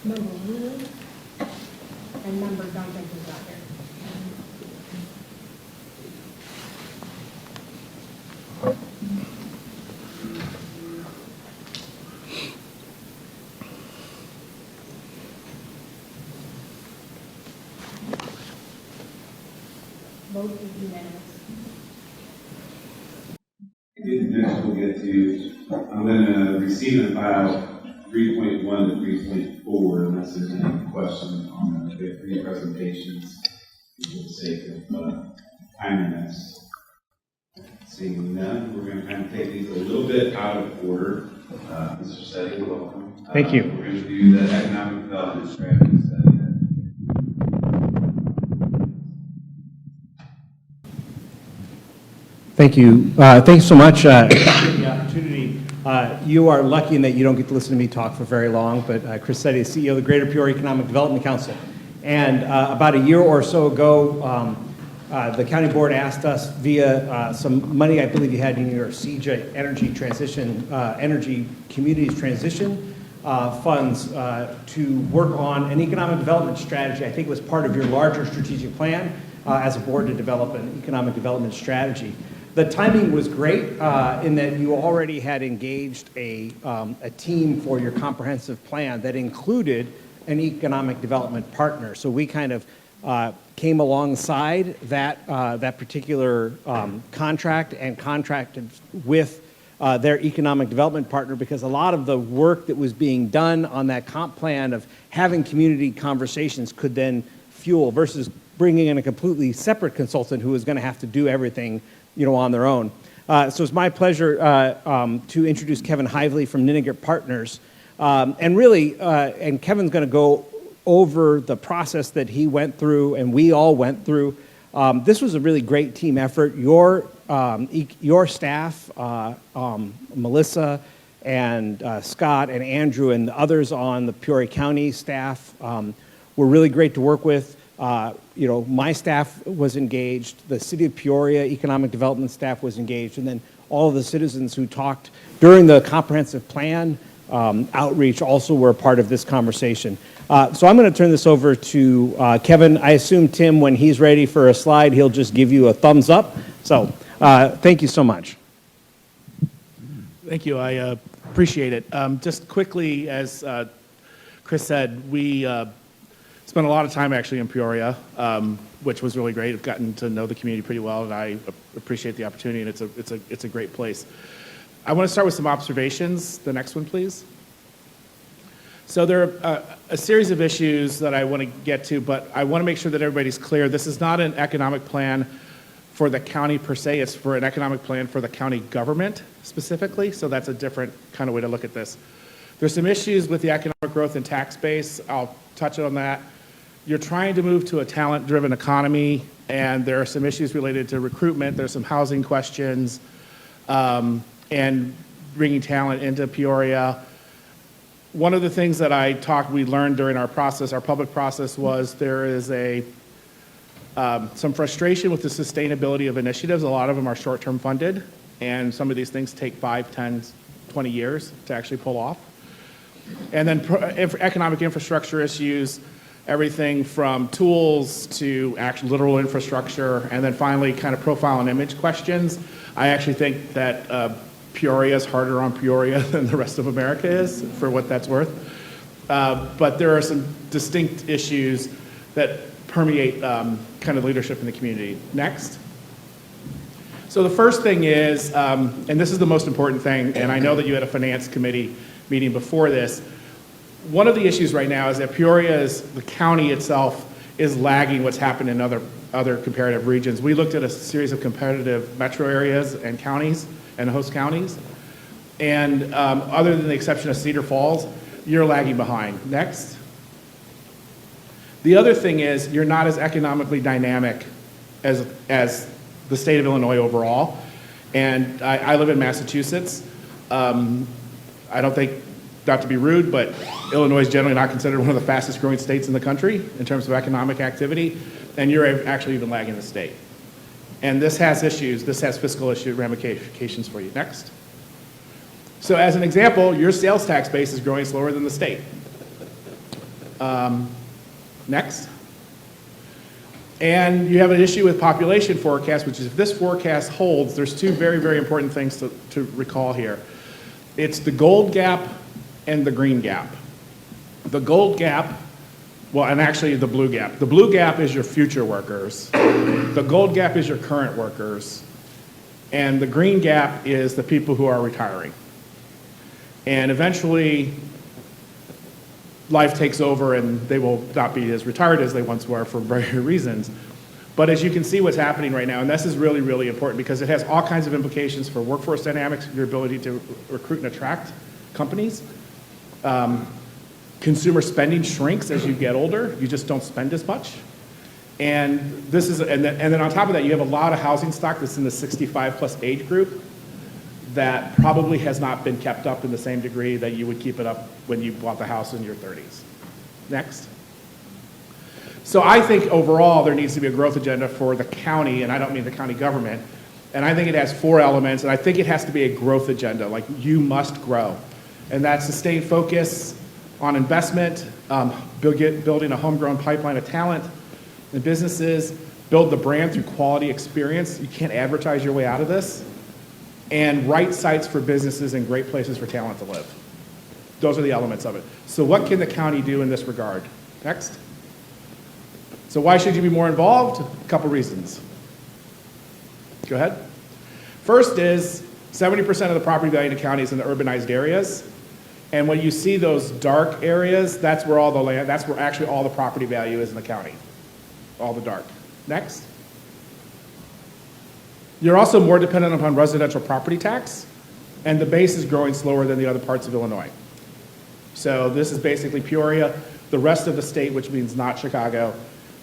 Member Wu and Member Duncan who's not here. Vote is unanimous. Next we'll get to, I'm going to receive and file 3.1 to 3.4 unless there's any questions on the three presentations for the sake of timeliness. Seeing none, we're going to kind of take these a little bit out of order. Mr. Setti, welcome. Thank you. We're going to do the economic development strategy study. Thank you. Thanks so much for the opportunity. You are lucky in that you don't get to listen to me talk for very long, but Chris Setti is CEO of the Greater Peoria Economic Development Council. And about a year or so ago, the county board asked us via some money I believe you had in your CJ Energy Transition, Energy Communities Transition funds to work on an economic development strategy. I think it was part of your larger strategic plan as a board to develop an economic development strategy. The timing was great in that you already had engaged a team for your comprehensive plan that included an economic development partner. So we kind of came alongside that particular contract and contracted with their economic development partner, because a lot of the work that was being done on that comp plan of having community conversations could then fuel versus bringing in a completely separate consultant who was going to have to do everything on their own. So it's my pleasure to introduce Kevin Hively from Ninniger Partners. And really, and Kevin's going to go over the process that he went through and we all went through. This was a really great team effort. Your staff, Melissa and Scott and Andrew and the others on the Peoria County staff were really great to work with. My staff was engaged, the City of Peoria Economic Development staff was engaged, and then all of the citizens who talked during the comprehensive plan outreach also were a part of this conversation. So I'm going to turn this over to Kevin. I assume, Tim, when he's ready for a slide, he'll just give you a thumbs up. So thank you so much. Thank you. I appreciate it. Just quickly, as Chris said, we spent a lot of time actually in Peoria, which was really great. I've gotten to know the community pretty well, and I appreciate the opportunity, and it's a great place. I want to start with some observations. The next one, please. So there are a series of issues that I want to get to, but I want to make sure that everybody's clear. This is not an economic plan for the county per se. It's for an economic plan for the county government specifically, so that's a different kind of way to look at this. There's some issues with the economic growth and tax base. I'll touch on that. You're trying to move to a talent-driven economy, and there are some issues related to recruitment. There's some housing questions, and bringing talent into Peoria. One of the things that we learned during our public process, was there is some frustration with the sustainability of initiatives. A lot of them are short-term funded, and some of these things take 5, 10, 20 years to actually pull off. And then economic infrastructure issues, everything from tools to actual literal infrastructure, and then finally kind of profile and image questions. I actually think that Peoria is harder on Peoria than the rest of America is, for what that's worth. But there are some distinct issues that permeate kind of leadership in the community. Next. So the first thing is, and this is the most important thing, and I know that you had a finance committee meeting before this. One of the issues right now is that the county itself is lagging what's happened in other comparative regions. We looked at a series of competitive metro areas and counties and host counties, and other than the exception of Cedar Falls, you're lagging behind. Next. The other thing is you're not as economically dynamic as the state of Illinois overall, and I live in Massachusetts. I don't think, not to be rude, but Illinois is generally not considered one of the fastest growing states in the country in terms of economic activity, and you're actually even lagging the state. And this has issues, this has fiscal issue ramifications for you. Next. So as an example, your sales tax base is growing slower than the state. Next. And you have an issue with population forecast, which is if this forecast holds, there's two very, very important things to recall here. It's the gold gap and the green gap. The gold gap, well, and actually the blue gap. The blue gap is your future workers. The gold gap is your current workers. And the green gap is the people who are retiring. And eventually, life takes over and they will not be as retired as they once were for various reasons. But as you can see what's happening right now, and this is really, really important because it has all kinds of implications for workforce dynamics, your ability to recruit and attract companies. Consumer spending shrinks as you get older. You just don't spend as much. And this is, and then on top of that, you have a lot of housing stock that's in the 65 plus age group that probably has not been kept up in the same degree that you would keep it up when you bought the house in your 30s. Next. So I think overall there needs to be a growth agenda for the county, and I don't mean the county government, and I think it has 4 elements, and I think it has to be a growth agenda, like you must grow. And that's sustained focus on investment, building a homegrown pipeline of talent and businesses, build the brand through quality experience. You can't advertise your way out of this. And right sites for businesses and great places for talent to live. Those are the elements of it. So what can the county do in this regard? Next. So why should you be more involved? A couple reasons. Go ahead. First is 70% of the property value in the county is in the urbanized areas. And when you see those dark areas, that's where all the land, that's where actually all the property value is in the county. All the dark. Next. You're also more dependent upon residential property tax, and the base is growing slower than the other parts of Illinois. So this is basically Peoria, the rest of the state, which means not Chicago,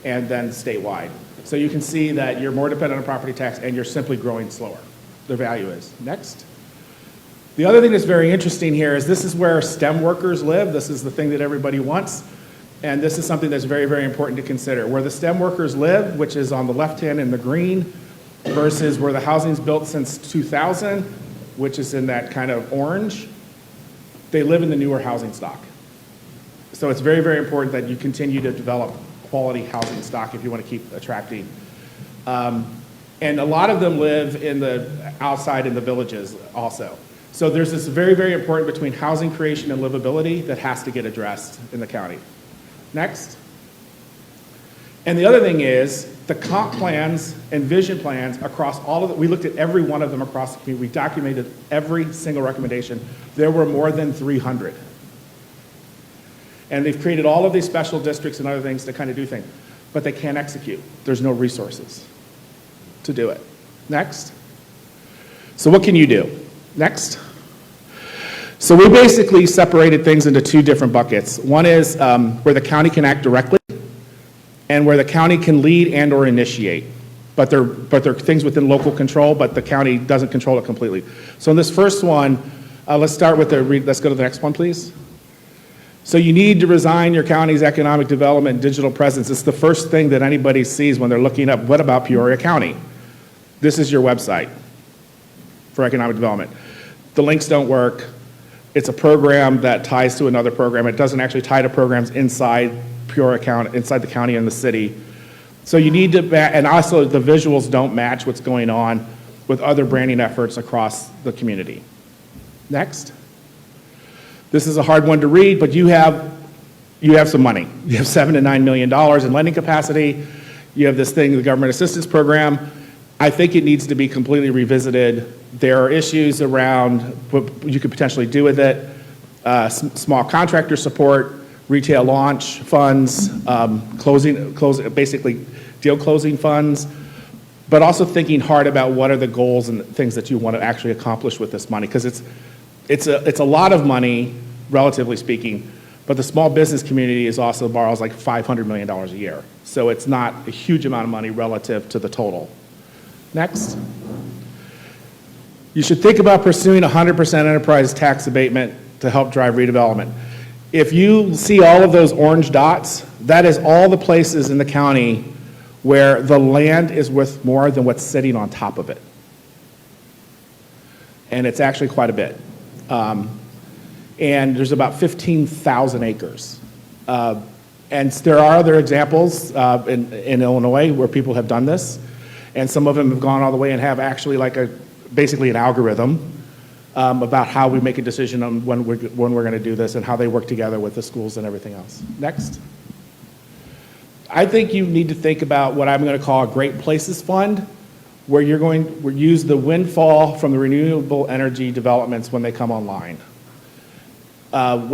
and then statewide. So you can see that you're more dependent on property tax and you're simply growing slower. The value is. Next. The other thing that's very interesting here is this is where STEM workers live. This is the thing that everybody wants. And this is something that's very, very important to consider. Where the STEM workers live, which is on the left hand in the green, versus where the housing's built since 2000, which is in that kind of orange, they live in the newer housing stock. So it's very, very important that you continue to develop quality housing stock if you want to keep attracting. And a lot of them live in the outside in the villages also. So there's this very, very important between housing creation and livability that has to get addressed in the county. Next. And the other thing is the comp plans and vision plans across all of the, we looked at every one of them across the community. We documented every single recommendation. There were more than 300. And they've created all of these special districts and other things to kind of do things, but they can't execute. There's no resources to do it. Next. So what can you do? Next. So we basically separated things into 2 different buckets. One is where the county can act directly and where the county can lead and or initiate. But they're things within local control, but the county doesn't control it completely. So in this first one, let's start with let's go to the next one, please. So you need to design your county's economic development and digital presence. It's the first thing that anybody sees when they're looking up, what about Peoria County? This is your website for economic development. The links don't work. It's a program that ties to another program. It doesn't actually tie to programs inside Peoria County, inside the county and the city. So you need to, and also the visuals don't match what's going on with other branding efforts across the community. Next. This is a hard one to read, but you have some money. You have $7 to $9 million in lending capacity. You have this thing, the government assistance program. I think it needs to be completely revisited. There are issues around what you could potentially do with it, small contractor support, retail launch funds, basically deal closing funds, but also thinking hard about what are the goals and things that you want to actually accomplish with this money, because it's a lot of money, relatively speaking, but the small business community is also borrows like $500 million a year. So it's not a huge amount of money relative to the total. Next. You should think about pursuing 100% enterprise tax abatement to help drive redevelopment. If you see all of those orange dots, that is all the places in the county where the land is worth more than what's sitting on top of it. And it's actually quite a bit. And there's about 15,000 acres. And there are other examples in Illinois where people have done this, and some of them have gone all the way and have actually basically an algorithm about how we make a decision on when we're going to do this and how they work together with the schools and everything else. Next. I think you need to think about what I'm going to call a Great Places Fund, where you're going to use the windfall from the renewable energy developments when they come online. Because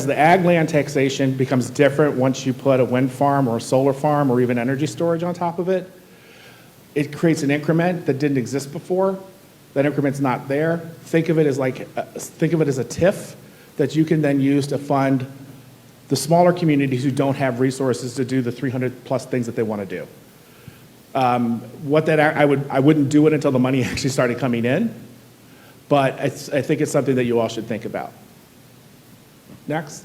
the ag land taxation becomes different once you put a wind farm or a solar farm or even energy storage on top of it, it creates an increment that didn't exist before. That increment's not there. Think of it as a TIF that you can then use to fund the smaller communities who don't have resources to do the 300 plus things that they want to do. I wouldn't do it until the money actually started coming in, but I think it's something that you all should think about. Next.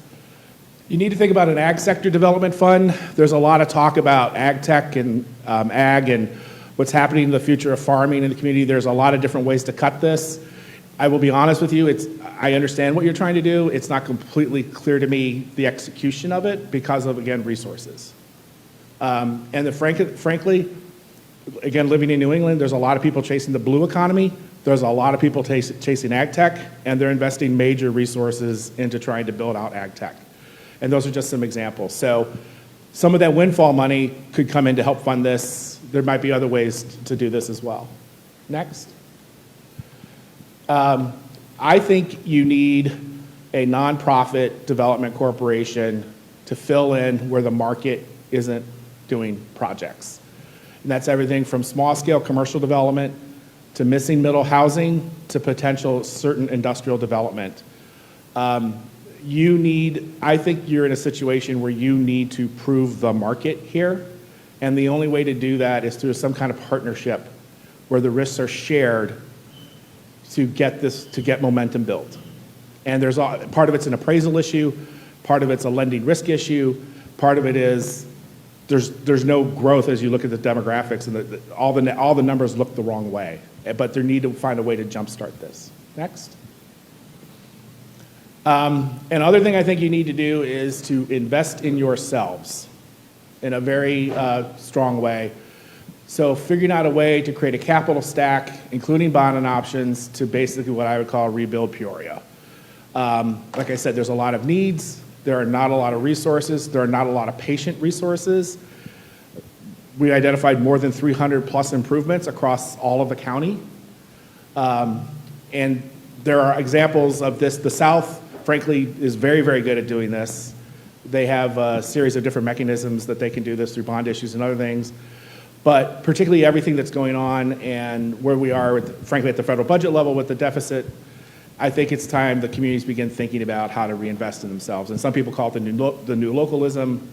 You need to think about an ag sector development fund. There's a lot of talk about ag tech and ag and what's happening in the future of farming in the community. There's a lot of different ways to cut this. I will be honest with you, I understand what you're trying to do. It's not completely clear to me the execution of it because of, again, resources. Frankly, again, living in New England, there's a lot of people chasing the blue economy. There's a lot of people chasing ag tech, and they're investing major resources into trying to build out ag tech. And those are just some examples. So some of that windfall money could come in to help fund this. There might be other ways to do this as well. Next. I think you need a nonprofit development corporation to fill in where the market isn't doing projects. And that's everything from small-scale commercial development to missing middle housing to potential certain industrial development. I think you're in a situation where you need to prove the market here, and the only way to do that is through some kind of partnership where the risks are shared to get momentum built. And part of it's an appraisal issue, part of it's a lending risk issue, part of it is there's no growth as you look at the demographics, and all the numbers look the wrong way. But they need to find a way to jumpstart this. Next. Another thing I think you need to do is to invest in yourselves in a very strong way. So figuring out a way to create a capital stack, including bond and options, to basically what I would call rebuild Peoria. Like I said, there's a lot of needs. There are not a lot of resources. There are not a lot of patient resources. We identified more than 300 plus improvements across all of the county. And there are examples of this. The South, frankly, is very, very good at doing this. They have a series of different mechanisms that they can do this through bond issues and other things. But particularly everything that's going on and where we are, frankly, at the federal budget level with the deficit, I think it's time the communities begin thinking about how to reinvest in themselves. And some people call it the new localism,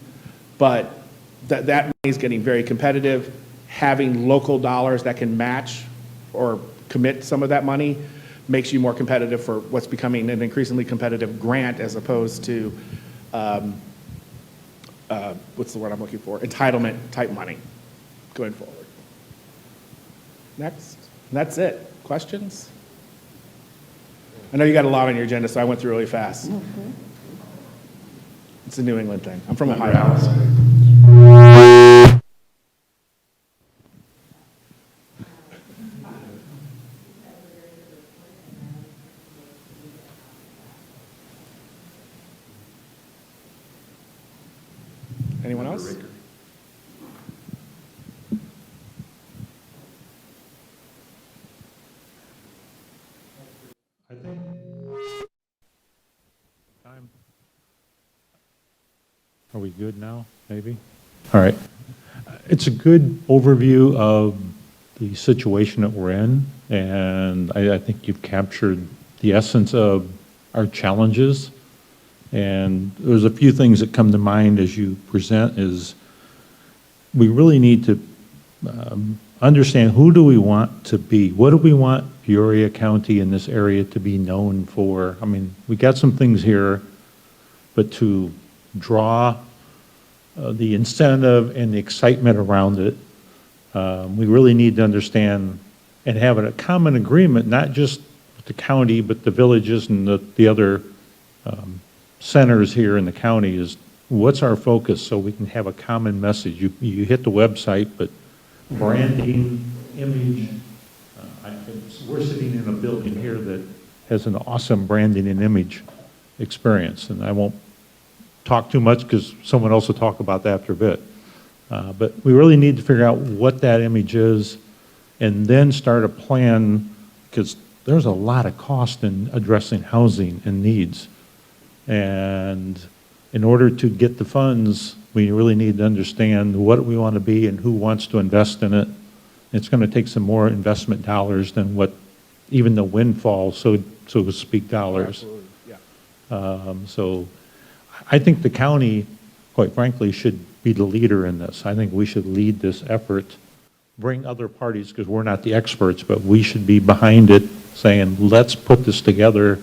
but that money is getting very competitive. Having local dollars that can match or commit some of that money makes you more competitive for what's becoming an increasingly competitive grant as opposed to, what's the word I'm looking for? Entitlement type money going forward. Next. And that's it. Questions? I know you got a lot on your agenda, so I went through really fast. Mm-hmm. It's a New England thing. I'm from Ohio. Anyone else? I think time. Are we good now, maybe? All right. It's a good overview of the situation that we're in, and I think you've captured the essence of our challenges. And there's a few things that come to mind as you present is we really need to understand who do we want to be? What do we want Peoria County in this area to be known for? I mean, we got some things here, but to draw the incentive and the excitement around it, we really need to understand and have a common agreement, not just with the county, but the villages and the other centers here in the county is what's our focus so we can have a common message? You hit the website, but branding, image, we're sitting in a building here that has an awesome branding and image experience, and I won't talk too much because someone else will talk about that after a bit. But we really need to figure out what that image is and then start a plan, because there's a lot of cost in addressing housing and needs. And in order to get the funds, we really need to understand what we want to be and who wants to invest in it. It's going to take some more investment dollars than what even the windfall, so to speak, dollars. Absolutely, yeah. So I think the county, quite frankly, should be the leader in this. I think we should lead this effort, bring other parties, because we're not the experts, but we should be behind it, saying, let's put this together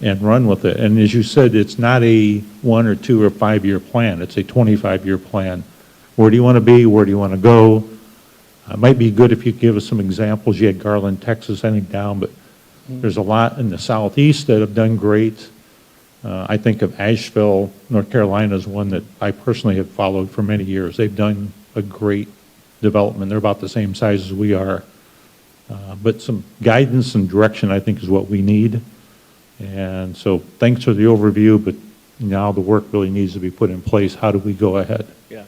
and run with it. And as you said, it's not a 1 or 2 or 5 year plan. It's a 25-year plan. Where do you want to be? Where do you want to go? It might be good if you give us some examples. You had Garland, Texas, I think, down, but there's a lot in the southeast that have done great. I think of Asheville, North Carolina is one that I personally have followed for many years. They've done a great development. They're about the same size as we are. But some guidance and direction, I think, is what we need. And so thanks for the overview, but now the work really needs to be put in place. How do we go ahead? Yeah,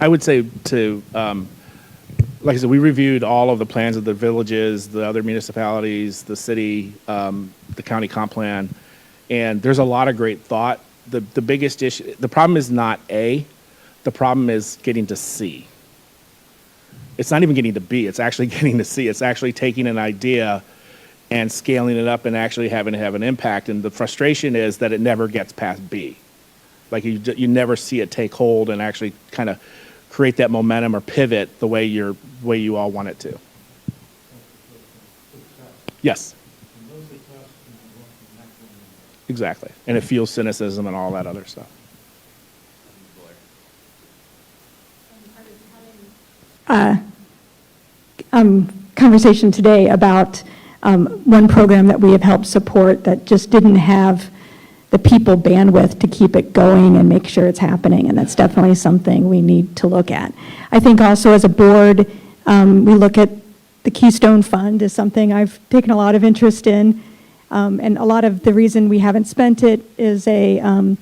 I would say to, like I said, we reviewed all of the plans of the villages, the other municipalities, the city, the county comp plan, and there's a lot of great thought. The biggest issue, the problem is not A, the problem is getting to C. It's not even getting to B, it's actually getting to C. It's actually taking an idea and scaling it up and actually having to have an impact. And the frustration is that it never gets past B. Like you never see it take hold and actually kind of create that momentum or pivot the way you all want it to. Yes. Exactly. And it fuels cynicism and all that other stuff. Conversation today about one program that we have helped support that just didn't have the people bandwidth to keep it going and make sure it's happening, and that's definitely something we need to look at. I think also as a board, we look at the Keystone Fund as something I've taken a lot of interest in, and a lot of the reason we haven't spent it is a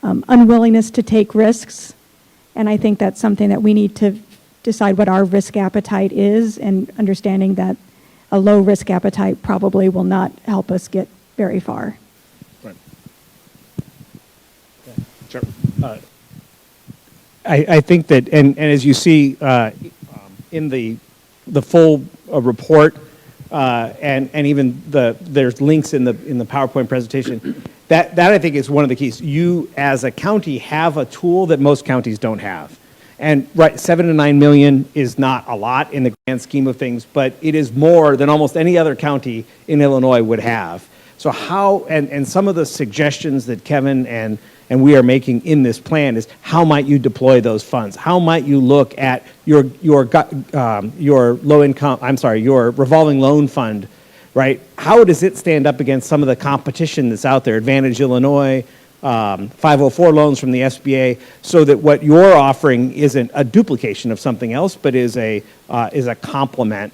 unwillingness to take risks, and I think that's something that we need to decide what our risk appetite is, and understanding that a low risk appetite probably will not help us get very far. Right. Sure. I think that, and as you see in the full report, and even there's links in the PowerPoint presentation, that I think is one of the keys. You, as a county, have a tool that most counties don't have. And right, 7 to 9 million is not a lot in the grand scheme of things, but it is more than almost any other county in Illinois would have. So how, and some of the suggestions that Kevin and we are making in this plan is how might you deploy those funds? How might you look at your low income, your revolving loan fund, right? How does it stand up against some of the competition that's out there, Advantage Illinois, 504 loans from the SBA, so that what you're offering isn't a duplication of something else, but is a complement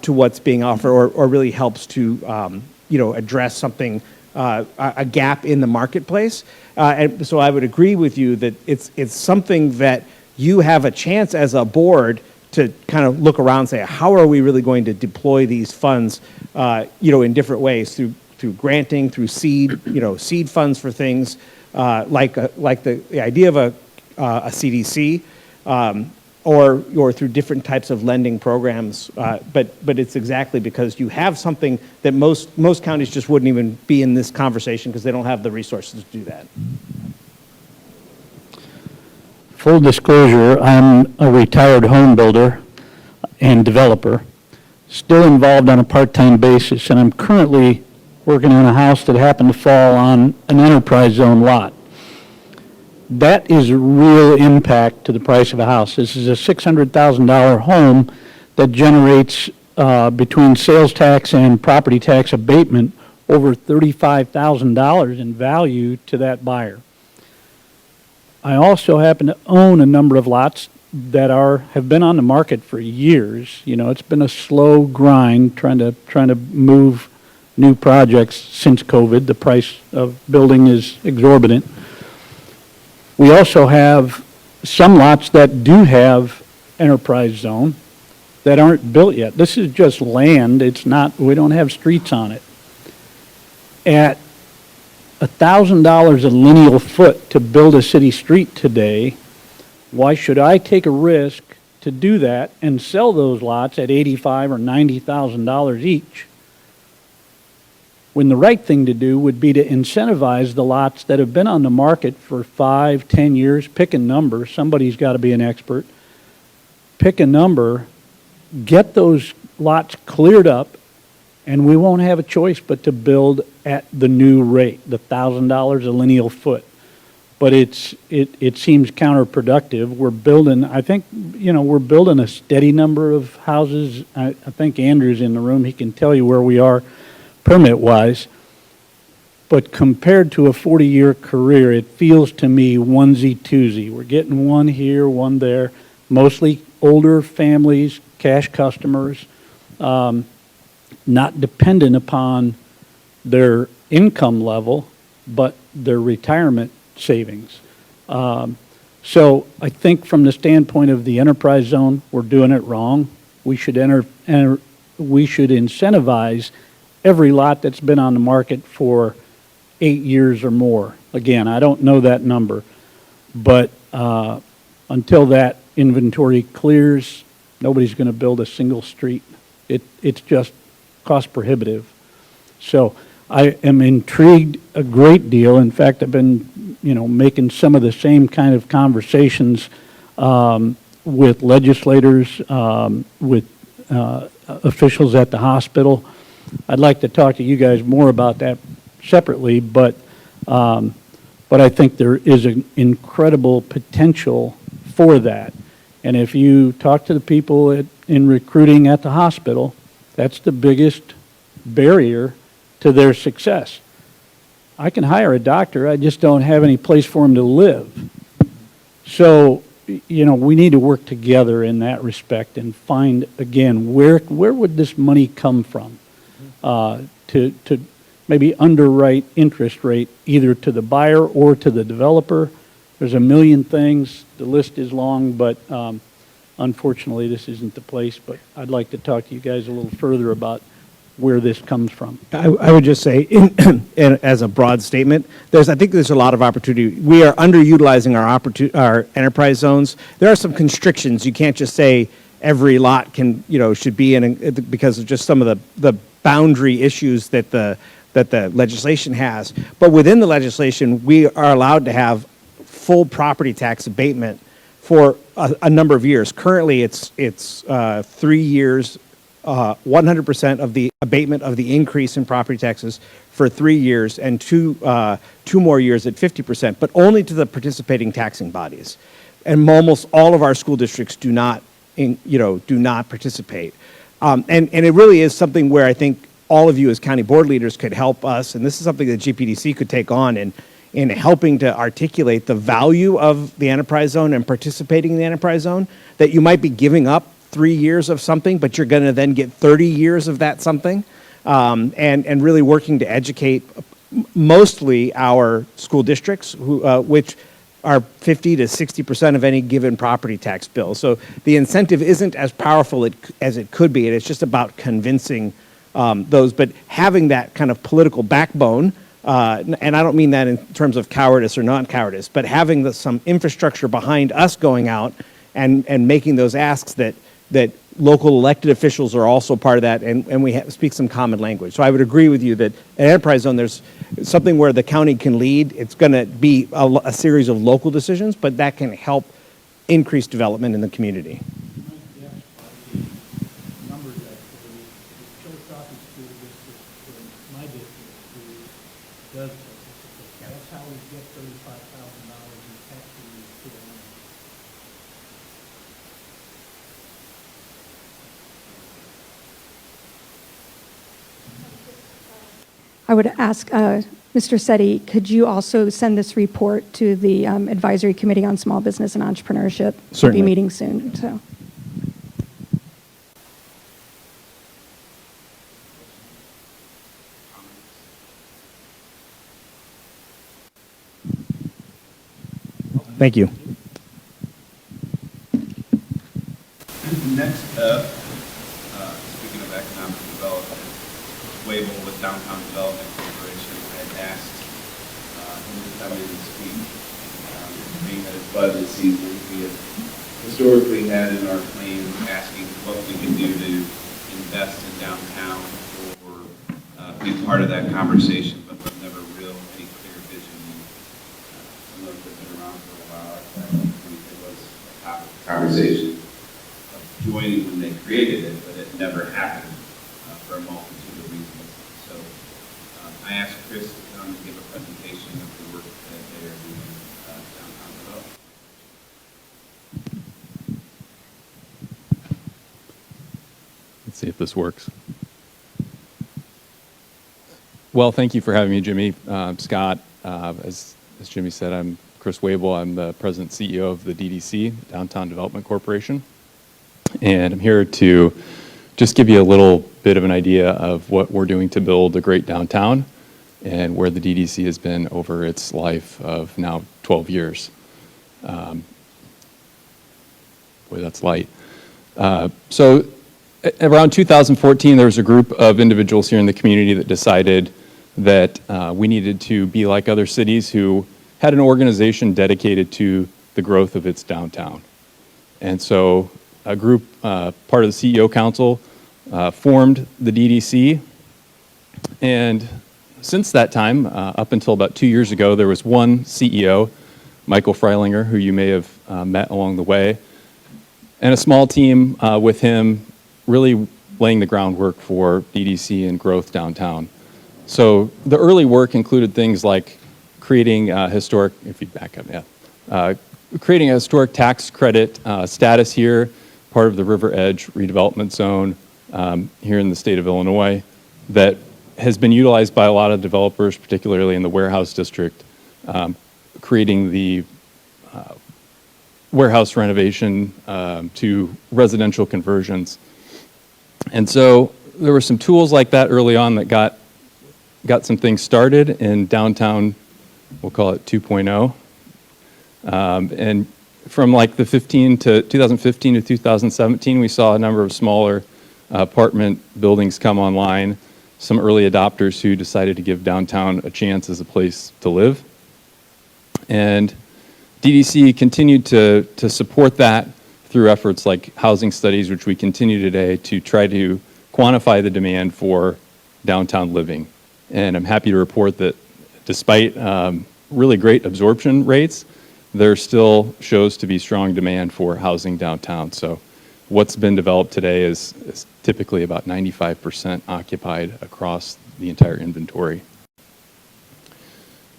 to what's being offered, or really helps to address something, a gap in the marketplace. And so I would agree with you that it's something that you have a chance as a board to kind of look around and say, how are we really going to deploy these funds, in different ways, through granting, through seed funds for things like the idea of a CDC, or through different types of lending programs. But it's exactly because you have something that most counties just wouldn't even be in this conversation because they don't have the resources to do that. Full disclosure, I'm a retired home builder and developer, still involved on a part-time basis, and I'm currently working on a house that happened to fall on an enterprise zone lot. That is a real impact to the price of a house. This is a $600,000 home that generates, between sales tax and property tax abatement, over $35,000 in value to that buyer. I also happen to own a number of lots that have been on the market for years. You know, it's been a slow grind trying to move new projects since COVID. The price of building is exorbitant. We also have some lots that do have enterprise zone that aren't built yet. This is just land. It's not, we don't have streets on it. At $1,000 a lineal foot to build a city street today, why should I take a risk to do that and sell those lots at $85,000 or $90,000 each? When the right thing to do would be to incentivize the lots that have been on the market for 5, 10 years, pick a number, somebody's got to be an expert, pick a number, get those lots cleared up, and we won't have a choice but to build at the new rate, the $1,000 a lineal foot. But it seems counterproductive. We're building, I think, we're building a steady number of houses. I think Andrew's in the room. He can tell you where we are permit-wise. But compared to a 40-year career, it feels to me onesie-twosie. We're getting one here, one there, mostly older families, cash customers, not dependent upon their income level, but their retirement savings. So I think from the standpoint of the enterprise zone, we're doing it wrong. We should we should incentivize every lot that's been on the market for 8 years or more. Again, I don't know that number, but until that inventory clears, nobody's going to build a single street. It's just cost prohibitive. So I am intrigued a great deal. In fact, I've been, making some of the same kind of conversations with legislators, with officials at the hospital. I'd like to talk to you guys more about that separately, but I think there is an incredible potential for that. And if you talk to the people in recruiting at the hospital, that's the biggest barrier to their success. I can hire a doctor, I just don't have any place for him to live. So, we need to work together in that respect and find, again, where would this money come from? To maybe underwrite interest rate either to the buyer or to the developer. There's a million things, the list is long, but unfortunately this isn't the place. But I'd like to talk to you guys a little further about where this comes from. I would just say, as a broad statement, I think there's a lot of opportunity. We are underutilizing our enterprise zones. There are some constrictions. You can't just say every lot should be in because of just some of the boundary issues that the legislation has. But within the legislation, we are allowed to have full property tax abatement for a number of years. Currently, it's 3 years, 100% of the abatement of the increase in property taxes for 3 years, and two more years at 50%, but only to the participating taxing bodies. And almost all of our school districts do not participate. And it really is something where I think all of you as county board leaders could help us, and this is something that GPDC could take on in helping to articulate the value of the enterprise zone and participating in the enterprise zone, that you might be giving up 3 years of something, but you're going to then get 30 years of that something, and really working to educate mostly our school districts, which are 50 to 60% of any given property tax bill. So the incentive isn't as powerful as it could be, and it's just about convincing those, but having that kind of political backbone, and I don't mean that in terms of cowardice or non-cowardice, but having some infrastructure behind us going out and making those asks that local elected officials are also part of that, and we speak some common language. So I would agree with you that at enterprise zone, there's something where the county can lead. It's going to be a series of local decisions, but that can help increase development in the community. That's how we get $35,000 in tax relief to the owner. I would ask Mr. Setti, could you also send this report to the Advisory Committee on Small Business and Entrepreneurship? We'll Certainly. be meeting soon, so. Thank you. Next up, speaking of economic development, Wable with Downtown Development Corporation had asked him to come in and speak. Being that it's budget season, we have historically had in our plan asking what we can do to invest in downtown or be part of that conversation, but with never real any clear vision. Some of us have been around for a while. I think it was a topic of conversation joining when they created it, but it never happened for a multitude of reasons. So I asked Chris to come and give a presentation of the work that they are doing downtown development. Let's see if this works. Well, thank you for having me, Jimmy. Scott, as Jimmy said, I'm Chris Wable. I'm the president and CEO of the DDC, Downtown Development Corporation. And I'm here to just give you a little bit of an idea of what we're doing to build a great downtown and where the DDC has been over its life of now 12 years. Boy, that's light. So around 2014, there was a group of individuals here in the community that decided that we needed to be like other cities who had an organization dedicated to the growth of its downtown. And so a group, part of the CEO Council, formed the DDC. And since that time, up until about 2 years ago, there was one CEO, Michael Freilinger, who you may have met along the way, and a small team with him really laying the groundwork for DDC and growth downtown. So the early work included things like creating historic, if you back up, creating a historic tax credit status here, part of the River Edge redevelopment zone here in the state of Illinois that has been utilized by a lot of developers, particularly in the warehouse district, creating the warehouse renovation to residential conversions. And so there were some tools like that early on that got some things started in downtown, we'll call it 2.0. And from like the 2015 to 2017, we saw a number of smaller apartment buildings come online, some early adopters who decided to give downtown a chance as a place to live. And DDC continued to support that through efforts like housing studies, which we continue today to try to quantify the demand for downtown living. And I'm happy to report that despite really great absorption rates, there still shows to be strong demand for housing downtown. So what's been developed today is typically about 95% occupied across the entire inventory.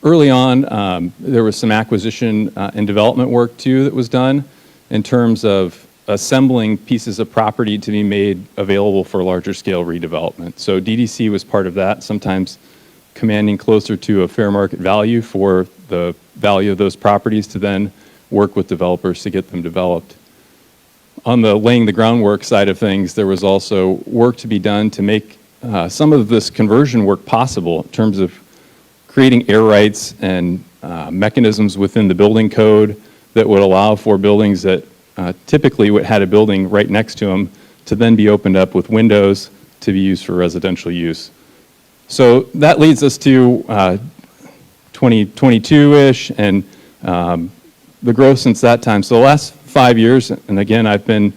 Early on, there was some acquisition and development work too that was done in terms of assembling pieces of property to be made available for larger scale redevelopment. So DDC was part of that, sometimes commanding closer to a fair market value for the value of those properties to then work with developers to get them developed. On the laying the groundwork side of things, there was also work to be done to make some of this conversion work possible in terms of creating air rights and mechanisms within the building code that would allow for buildings that typically had a building right next to them to then be opened up with windows to be used for residential use. So that leads us to 2022-ish and the growth since that time. So the last 5 years, and again, I've been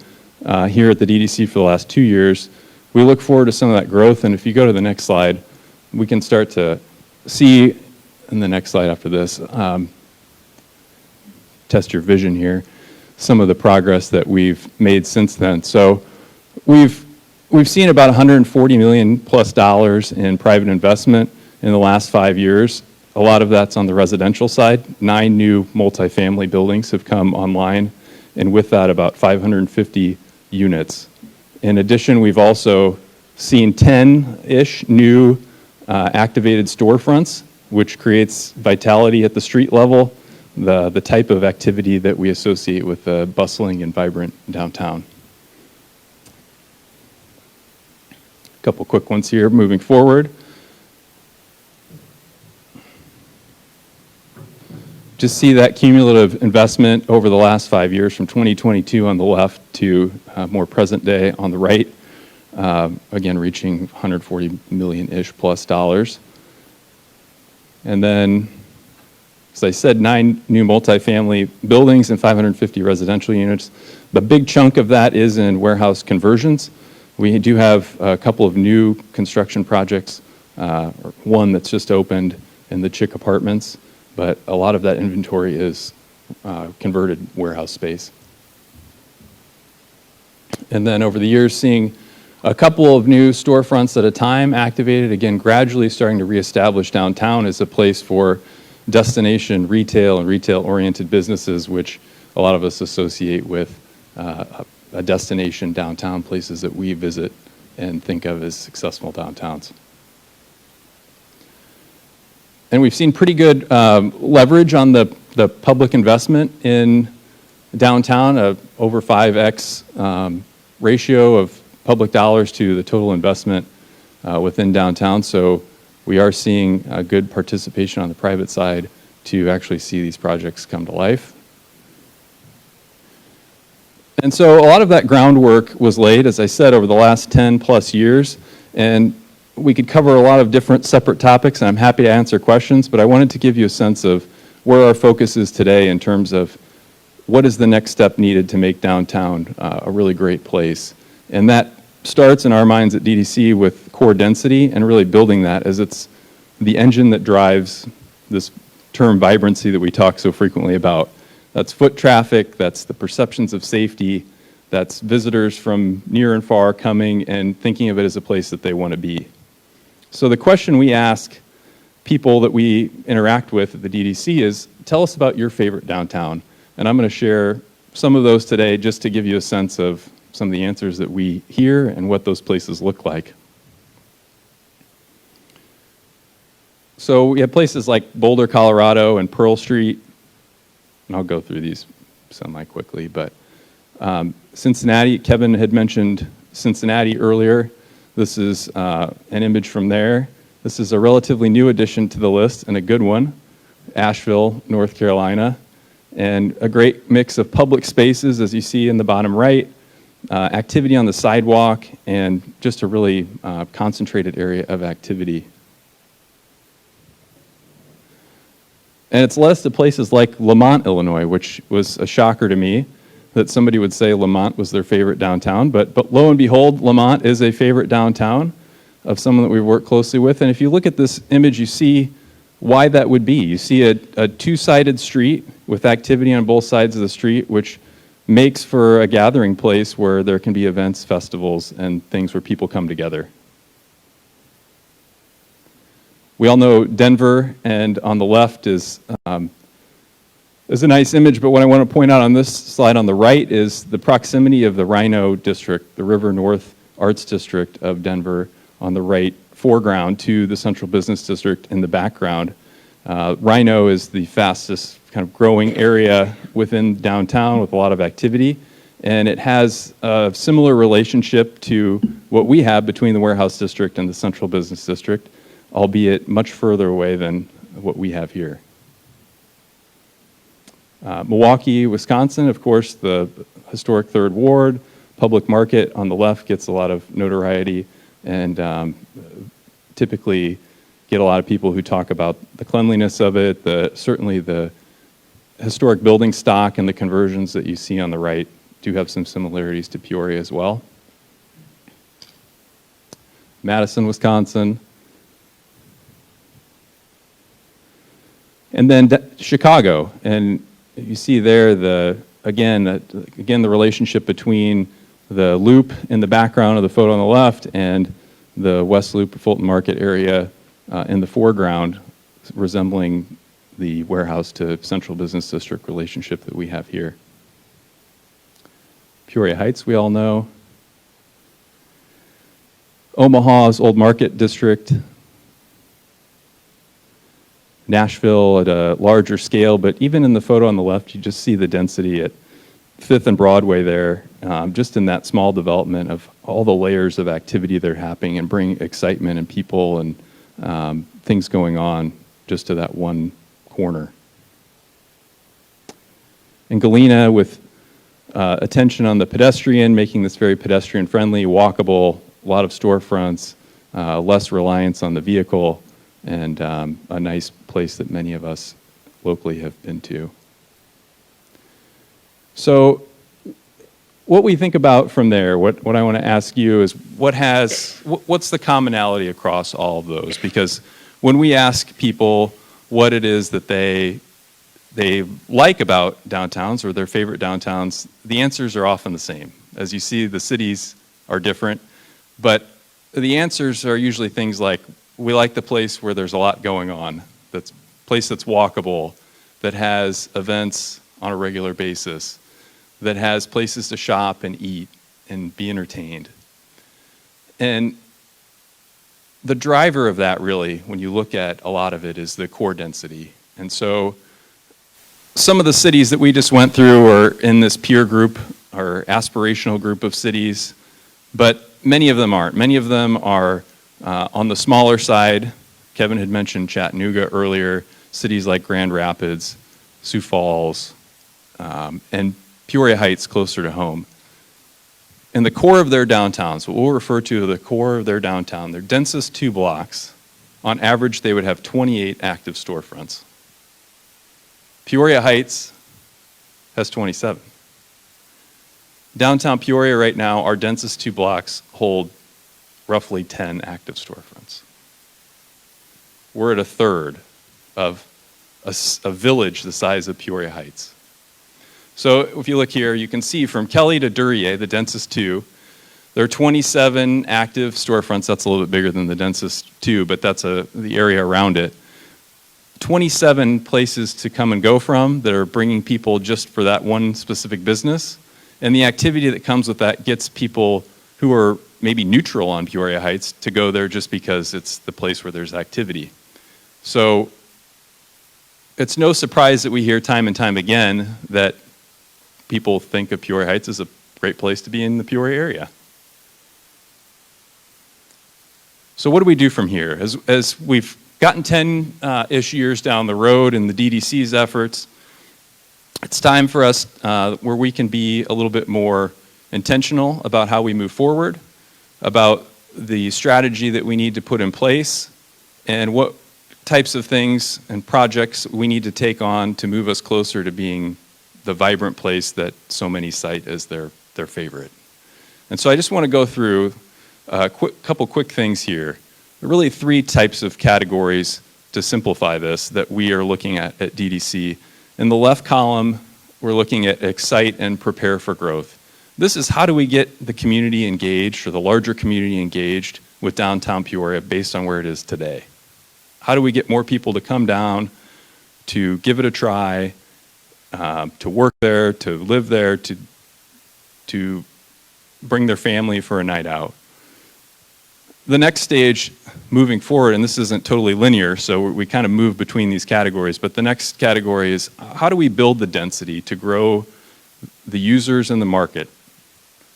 here at the DDC for the last 2 years, we look forward to some of that growth. And if you go to the next slide, we can start to see, in the next slide after this, test your vision here, some of the progress that we've made since then. So we've seen about $140 million plus in private investment in the last 5 years. A lot of that's on the residential side. 9 new multifamily buildings have come online, and with that, about 550 units. In addition, we've also seen 10-ish new activated storefronts which creates vitality at the street level, the type of activity that we associate with a bustling and vibrant downtown. A couple quick ones here moving forward. Just see that cumulative investment over the last 5 years from 2022 on the left to more present day on the right, again reaching 140 million-ish plus dollars. And then, as I said, 9 new multifamily buildings and 550 residential units. The big chunk of that is in warehouse conversions. We do have a couple of new construction projects, one that's just opened in the Chick Apartments, but a lot of that inventory is converted warehouse space. And then over the years, seeing a couple of new storefronts at a time activated, again, gradually starting to reestablish downtown as a place for destination retail and retail-oriented businesses, which a lot of us associate with a destination downtown, places that we visit and think of as successful downtowns. And we've seen pretty good leverage on the public investment in downtown, over 5x ratio of public dollars to the total investment within downtown. So we are seeing a good participation on the private side to actually see these projects come to life. And so a lot of that groundwork was laid, as I said, over the last 10 plus years. And we could cover a lot of different separate topics, and I'm happy to answer questions, but I wanted to give you a sense of where our focus is today in terms of what is the next step needed to make downtown a really great place. And that starts in our minds at DDC with core density and really building that, as it's the engine that drives this term vibrancy that we talk so frequently about. That's foot traffic, that's the perceptions of safety, that's visitors from near and far coming and thinking of it as a place that they want to be. So the question we ask people that we interact with at the DDC is, tell us about your favorite downtown. And I'm going to share some of those today just to give you a sense of some of the answers that we hear and what those places look like. So we have places like Boulder, Colorado and Pearl Street. And I'll go through these semi-quickly, but Cincinnati, Kevin had mentioned Cincinnati earlier. This is an image from there. This is a relatively new addition to the list and a good one, Asheville, North Carolina. And a great mix of public spaces, as you see in the bottom right, activity on the sidewalk, and just a really concentrated area of activity. And it's less to places like Lamont, Illinois, which was a shocker to me that somebody would say Lamont was their favorite downtown. But lo and behold, Lamont is a favorite downtown of someone that we've worked closely with. And if you look at this image, you see why that would be. You see a two-sided street with activity on both sides of the street, which makes for a gathering place where there can be events, festivals, and things where people come together. We all know Denver, and on the left is a nice image, but what I want to point out on this slide on the right is the proximity of the Rhino District, the River North Arts District of Denver on the right foreground to the Central Business District in the background. Rhino is the fastest kind of growing area within downtown with a lot of activity, and it has a similar relationship to what we have between the Warehouse District and the Central Business District, albeit much further away than what we have here. Milwaukee, Wisconsin, of course, the historic Third Ward. Public Market on the left gets a lot of notoriety and typically get a lot of people who talk about the cleanliness of it, certainly the historic building stock and the conversions that you see on the right do have some similarities to Peoria as well. Madison, Wisconsin. And then Chicago, and you see there again the relationship between the loop in the background of the photo on the left and the West Loop Fulton Market area in the foreground, resembling the warehouse to Central Business District relationship that we have here. Peoria Heights, we all know. Omaha's Old Market District. Nashville at a larger scale, but even in the photo on the left, you just see the density at 5th and Broadway there, just in that small development of all the layers of activity that are happening and bring excitement and people and things going on just to that one corner. In Galena, with attention on the pedestrian, making this very pedestrian-friendly, walkable, a lot of storefronts, less reliance on the vehicle, and a nice place that many of us locally have been to. So what we think about from there, what I want to ask you is what's the commonality across all of those? Because when we ask people what it is that they like about downtowns or their favorite downtowns, the answers are often the same. As you see, the cities are different, but the answers are usually things like, we like the place where there's a lot going on, that's place that's walkable, that has events on a regular basis, that has places to shop and eat and be entertained. And the driver of that really, when you look at a lot of it, is the core density. And so some of the cities that we just went through are in this peer group or aspirational group of cities, but many of them aren't. Many of them are on the smaller side. Kevin had mentioned Chattanooga earlier, cities like Grand Rapids, Sioux Falls, and Peoria Heights closer to home. In the core of their downtowns, what we'll refer to as the core of their downtown, their densest 2 blocks, on average they would have 28 active storefronts. Peoria Heights has 27. Downtown Peoria right now, our densest 2 blocks hold roughly 10 active storefronts. We're at a third of a village the size of Peoria Heights. So if you look here, you can see from Kelly to Duryea, the densest 2, there are 27 active storefronts. That's a little bit bigger than the densest 2, but that's the area around it. 27 places to come and go from that are bringing people just for that one specific business. And the activity that comes with that gets people who are maybe neutral on Peoria Heights to go there just because it's the place where there's activity. So it's no surprise that we hear time and time again that people think of Peoria Heights as a great place to be in the Peoria area. So what do we do from here? As we've gotten 10-ish years down the road in the DDC's efforts, it's time for us where we can be a little bit more intentional about how we move forward, about the strategy that we need to put in place, and what types of things and projects we need to take on to move us closer to being the vibrant place that so many cite as their favorite. And so I just want to go through a couple quick things here. There are really 3 types of categories to simplify this that we are looking at DDC. In the left column, we're looking at excite and prepare for growth. This is how do we get the community engaged or the larger community engaged with downtown Peoria based on where it is today. How do we get more people to come down, to give it a try, to work there, to live there, to bring their family for a night out. The next stage moving forward, and this isn't totally linear, so we kind of move between these categories, but the next category is how do we build the density to grow the users in the market?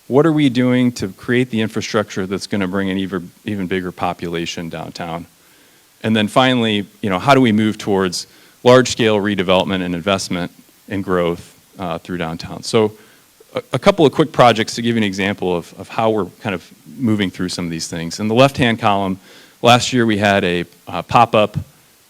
What are we doing to create the infrastructure that's going to bring an even bigger population downtown? And then finally, how do we move towards large-scale redevelopment and investment and growth through downtown? So a couple of quick projects to give you an example of how we're kind of moving through some of these things. In the left-hand column, last year we had a pop-up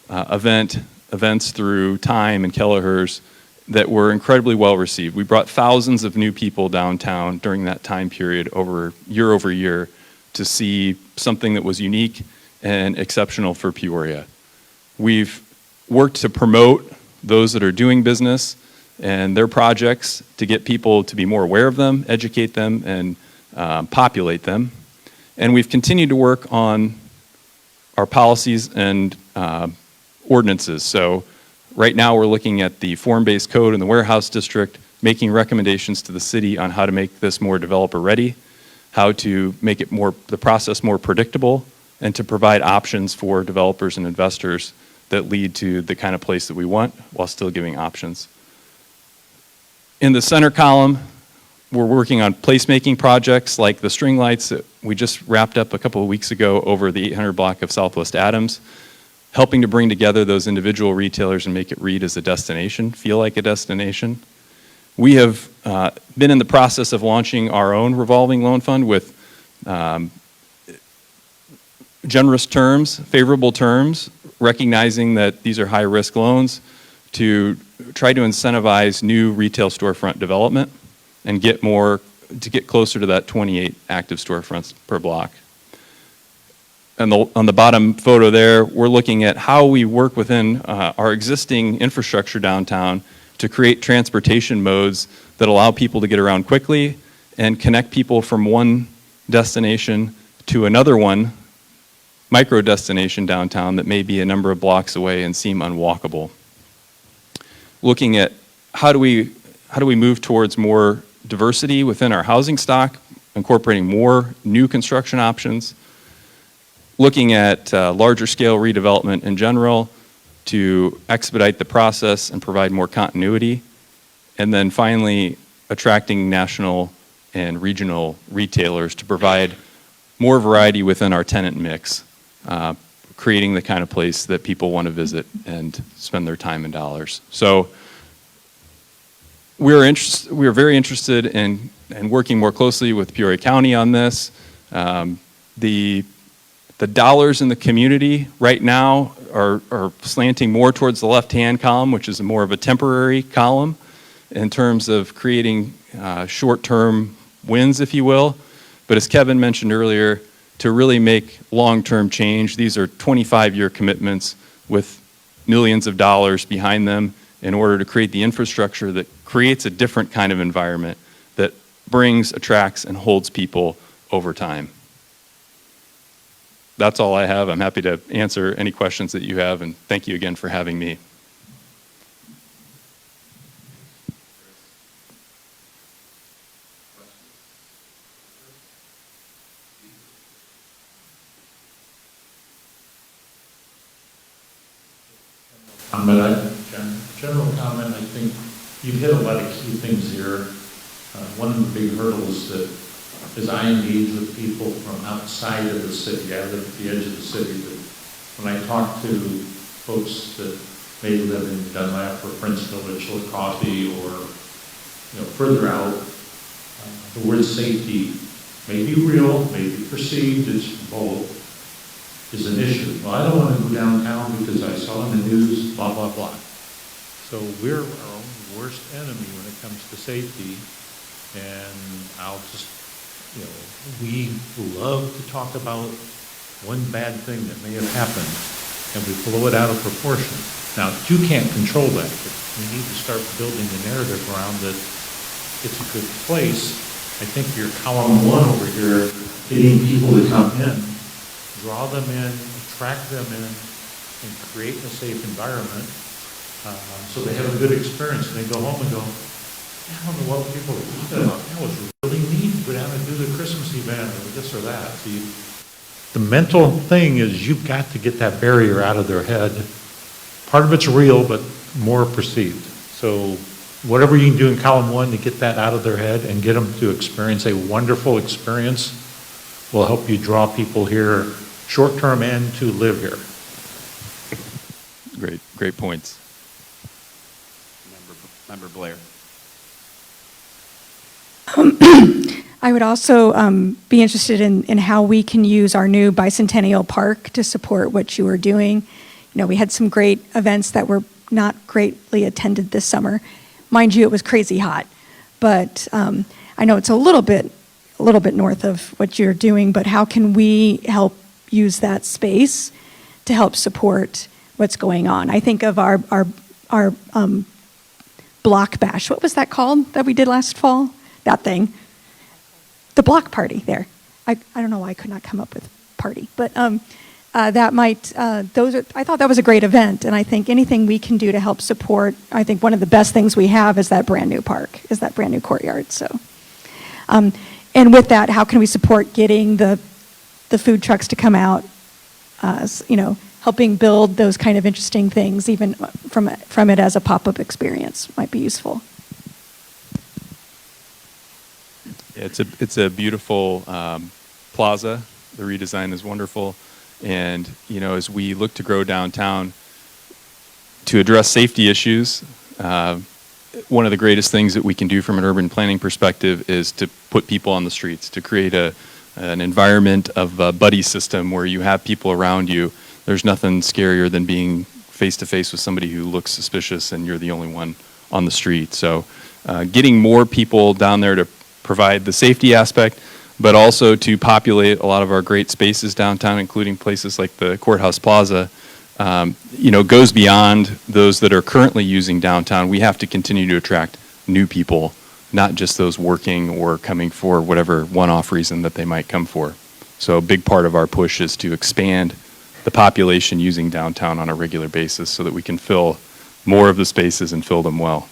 events through Time and Kelleher's that were incredibly well received. We brought thousands of new people downtown during that time period over year to see something that was unique and exceptional for Peoria. We've worked to promote those that are doing business and their projects to get people to be more aware of them, educate them, and populate them. And we've continued to work on our policies and ordinances. So right now we're looking at the form-based code in the warehouse district, making recommendations to the city on how to make this more developer-ready, how to make the process more predictable, and to provide options for developers and investors that lead to the kind of place that we want while still giving options. In the center column, we're working on placemaking projects like the string lights that we just wrapped up a couple of weeks ago over the 800 block of Southwest Adams, helping to bring together those individual retailers and make it read as a destination, feel like a destination. We have been in the process of launching our own revolving loan fund with generous terms, favorable terms, recognizing that these are high-risk loans, to try to incentivize new retail storefront development and get closer to that 28 active storefronts per block. And on the bottom photo there, we're looking at how we work within our existing infrastructure downtown to create transportation modes that allow people to get around quickly and connect people from one destination to another one, micro destination downtown that may be a number of blocks away and seem unwalkable. Looking at how do we move towards more diversity within our housing stock, incorporating more new construction options, looking at larger scale redevelopment in general to expedite the process and provide more continuity, and then finally attracting national and regional retailers to provide more variety within our tenant mix, creating the kind of place that people want to visit and spend their time and dollars. So we're very interested in working more closely with Peoria County on this. The dollars in the community right now are slanting more towards the left-hand column, which is more of a temporary column in terms of creating short-term wins, if you will. But as Kevin mentioned earlier, to really make long-term change, these are 25-year commitments with millions of dollars behind them in order to create the infrastructure that creates a different kind of environment that brings, attracts, and holds people over time. That's all I have. I'm happy to answer any questions that you have, and thank you again for having me. General comment, I think you've hit a lot of key things here. One of the big hurdles that, as I engage with people from outside of the city, I live at the edge of the city, but when I talk to folks that may live in Dunlap or Prince Village or Coffee or further out, the word safety may be real, may be perceived as both, is an issue. Well, I don't want to go downtown because I saw in the news, blah, blah, blah. So we're our own worst enemy when it comes to safety. And I'll just, we love to talk about one bad thing that may have happened, and we blow it out of proportion. Now, you can't control that, but we need to start building the narrative around that it's a good place. I think your column 1 over here, getting people to come in, draw them in, attract them in, and create a safe environment so they have a good experience and they go home and go, I don't know what people are talking about. That was really neat to go down and do the Christmas event or this or that. So the mental thing is you've got to get that barrier out of their head. Part of it's real, but more perceived. So whatever you can do in column 1 to get that out of their head and get them to experience a wonderful experience will help you draw people here short-term and to live here. Great points. Member Blair. I would also be interested in how we can use our new bicentennial park to support what you are doing. We had some great events that were not greatly attended this summer. Mind you, it was crazy hot, but I know it's a little bit north of what you're doing, but how can we help use that space to help support what's going on? I think of our block bash. What was that called that we did last fall? That thing. The block party there. I don't know why I could not come up with party, but that might, I thought that was a great event, and I think anything we can do to help support, I think one of the best things we have is that brand new park, is that brand new courtyard, so. And with that, how can we support getting the food trucks to come out, helping build those kind of interesting things, even from it as a pop-up experience, might be useful. It's a beautiful plaza. The redesign is wonderful. And, you know, as we look to grow downtown, to address safety issues, one of the greatest things that we can do from an urban planning perspective is to put people on the streets, to create an environment of a buddy system where you have people around you. There's nothing scarier than being face-to-face with somebody who looks suspicious and you're the only one on the street. So getting more people down there to provide the safety aspect, but also to populate a lot of our great spaces downtown, including places like the Courthouse Plaza, you know, goes beyond those that are currently using downtown. We have to continue to attract new people, not just those working or coming for whatever one-off reason that they might come for. So a big part of our push is to expand the population using downtown on a regular basis so that we can fill more of the spaces and fill them well.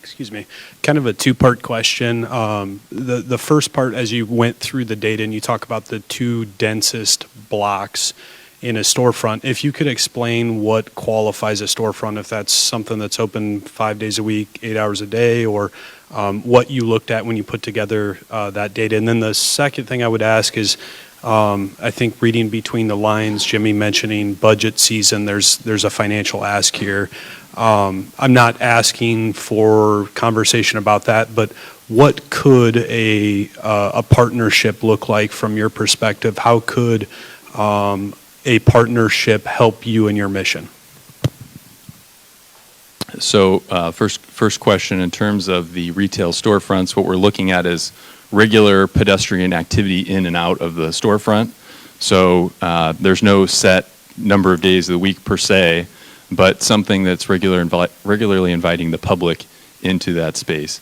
Excuse me, kind of a two-part question. The first part, as you went through the data and you talk about the two densest blocks in a storefront, if you could explain what qualifies a storefront, if that's something that's open 5 days a week, 8 hours a day, or what you looked at when you put together that data. And then the second thing I would ask is, I think reading between the lines, Jimmy mentioning budget season, there's a financial ask here. I'm not asking for conversation about that, but what could a partnership look like from your perspective? How could a partnership help you in your mission? So first question, in terms of the retail storefronts, what we're looking at is regular pedestrian activity in and out of the storefront. So there's no set number of days of the week per se, but something that's regularly inviting the public into that space.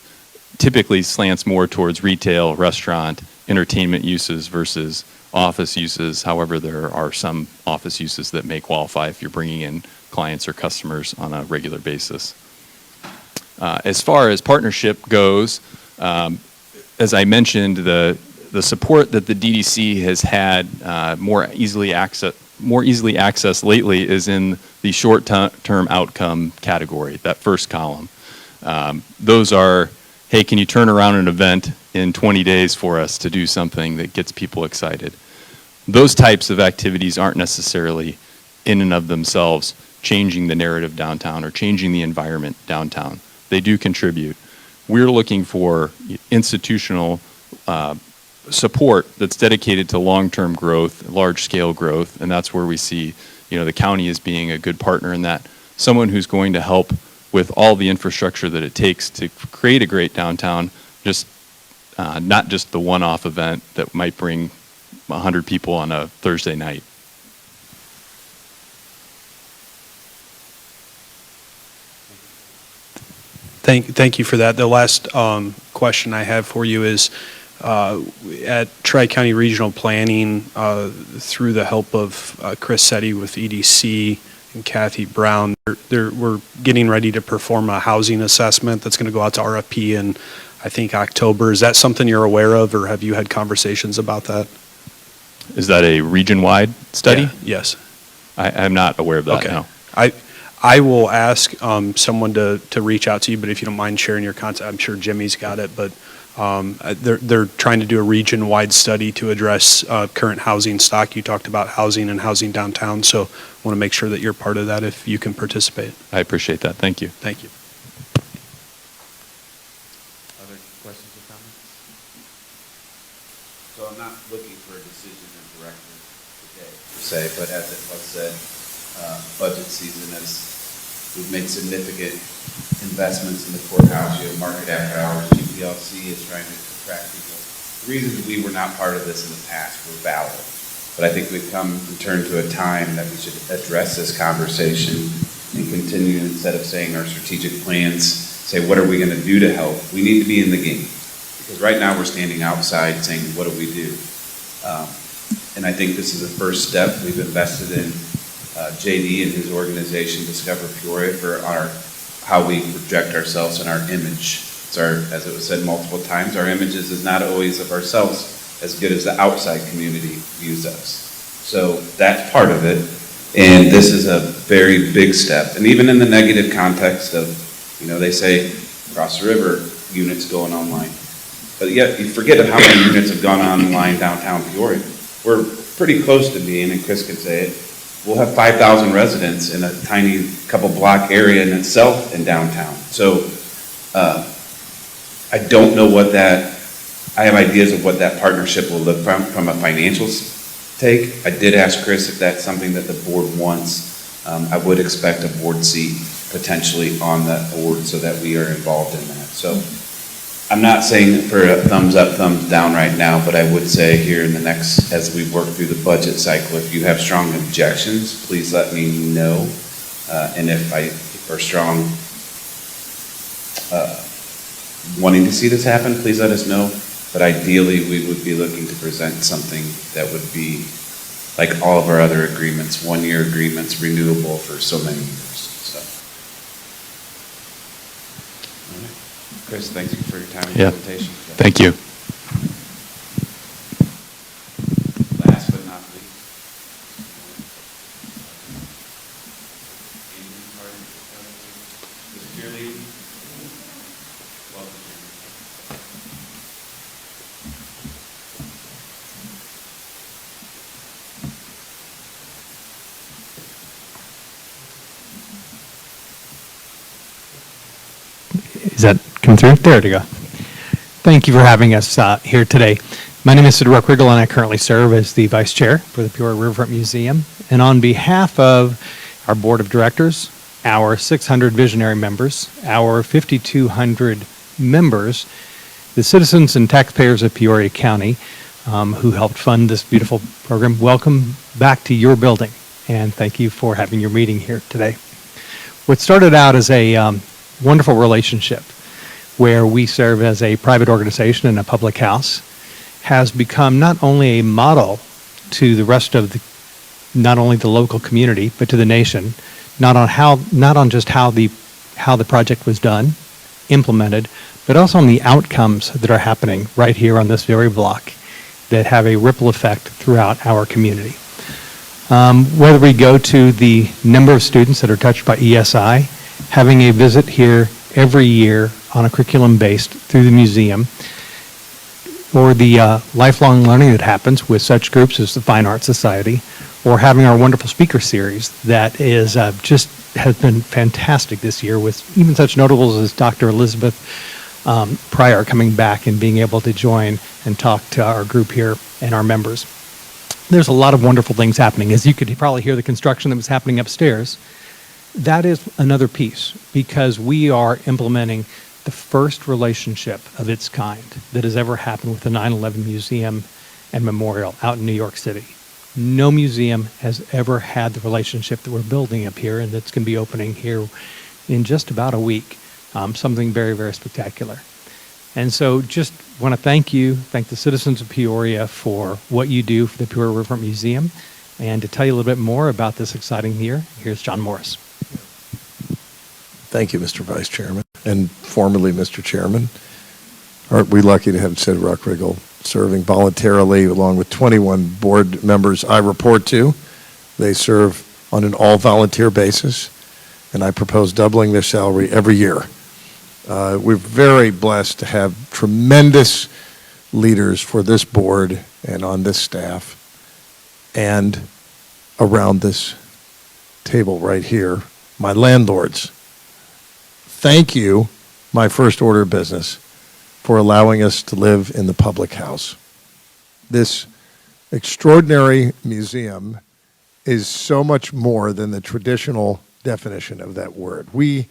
Typically slants more towards retail, restaurant, entertainment uses versus office uses. However, there are some office uses that may qualify if you're bringing in clients or customers on a regular basis. As far as partnership goes, as I mentioned, the support that the DDC has had more easily accessed lately is in the short-term outcome category, that first column. Those are, hey, can you turn around an event in 20 days for us to do something that gets people excited? Those types of activities aren't necessarily in and of themselves changing the narrative downtown or changing the environment downtown. They do contribute. We're looking for institutional support that's dedicated to long-term growth, large-scale growth, and that's where we see, you know, the county as being a good partner in that. Someone who's going to help with all the infrastructure that it takes to create a great downtown, just not just the one-off event that might bring 100 people on a Thursday night. Thank you for that. The last question I have for you is, at Tri-County Regional Planning, through the help of Chris Setti with EDC and Kathy Brown, we're getting ready to perform a housing assessment that's going to go out to RFP in, I think, October. Is that something you're aware of, or have you had conversations about that? Is that a region-wide study? Yeah, yes. I'm not aware of that, Okay. no. I will ask someone to reach out to you, but if you don't mind sharing your contact, I'm sure Jimmy's got it, but they're trying to do a region-wide study to address current housing stock. You talked about housing and housing downtown, so I want to make sure that you're part of that if you can participate. I appreciate that. Thank you. Thank you. Other questions or comments? So I'm not looking for a decision or directive today, per se, but as it was said, budget season, as we've made significant investments in the courthouse, you have market after hours, GPLC is trying to attract people. The reasons we were not part of this in the past were valid, but I think we've come and turned to a time that we should address this conversation and continue, instead of saying our strategic plans, say what are we going to do to help. We need to be in the game, because right now we're standing outside saying what do we do, and I think this is the first step. We've invested in JD and his organization, Discover Peoria, for how we project ourselves and our image It's our, as it was said multiple times, our images is not always of ourselves as good as the outside community views us. So that's part of it, and this is a very big step. And even in the negative context of, you know, they say across the river, units going online. But yet you forget of how many units have gone online downtown Peoria. We're pretty close to being, and Chris could say it, we'll have 5,000 residents in a tiny couple block area in itself in downtown. So I don't know what that, I have ideas of what that partnership will look from a financial take. I did ask Chris if that's something that the board wants. I would expect a board seat potentially on that board so that we are involved in that. So I'm not saying for a thumbs up, thumbs down right now, but I would say here in the next, as we work through the budget cycle, if you have strong objections, please let me know. And if are strong wanting to see this happen, please let us know. But ideally, we would be looking to present something that would be like all of our other agreements, 1-year agreements, renewable for so many years. So, all right. Chris, thank you for your time and Yeah. presentation. Thank you. Last but not least, Ms. Pearley, welcome. Is that come through? There we go. Thank you for having us here today. My name is Sid Ruckriegel, and I currently serve as the Vice Chair for the Peoria Riverfront Museum. And on behalf of our Board of Directors, our 600 visionary members, our 5,200 members, the citizens and taxpayers of Peoria County who helped fund this beautiful program, welcome back to your building. And thank you for having your meeting here today. What started out as a wonderful relationship where we serve as a private organization in a public house has become not only a model to the rest of the, not only the local community, but to the nation, not on just how the project was done, implemented, but also on the outcomes that are happening right here on this very block that have a ripple effect throughout our community. Whether we go to the number of students that are touched by ESI, having a visit here every year on a curriculum based through the museum, or the lifelong learning that happens with such groups as the Fine Arts Society, or having our wonderful speaker series that is just has been fantastic this year with even such notables as Dr. Elizabeth Pryor coming back and being able to join and talk to our group here and our members. There's a lot of wonderful things happening. As you could probably hear the construction that was happening upstairs, that is another piece because we are implementing the first relationship of its kind that has ever happened with the 9/11 Museum and Memorial out in New York City. No museum has ever had the relationship that we're building up here and that's going to be opening here in just about a week. Something very, very spectacular. And so just want to thank the citizens of Peoria for what you do for the Peoria Riverfront Museum. And to tell you a little bit more about this exciting year, here's John Morris. Thank you, Mr. Vice Chairman, and formerly Mr. Chairman. Aren't we lucky to have Sid Ruckriegel serving voluntarily along with 21 board members I report to. They serve on an all-volunteer basis, and I propose doubling their salary every year. We're very blessed to have tremendous leaders for this board and on this staff and around this table right here, my landlords. Thank you, my first order of business, for allowing us to live in the public house. This extraordinary museum is so much more than the traditional definition of that word. We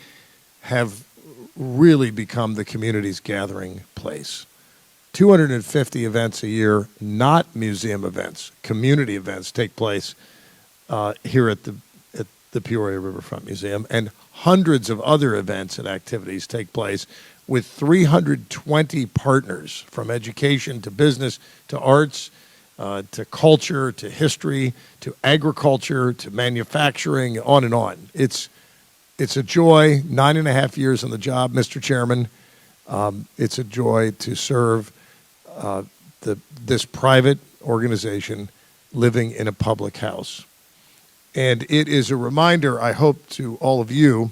have really become the community's gathering place. 250 events a year, not museum events, community events take place here at the Peoria Riverfront Museum, and hundreds of other events and activities take place with 320 partners from education to business to arts to culture to history to agriculture to manufacturing, on and on. It's a joy. 9.5 years on the job, Mr. Chairman. It's a joy to serve this private organization living in a public house. And it is a reminder, I hope, to all of you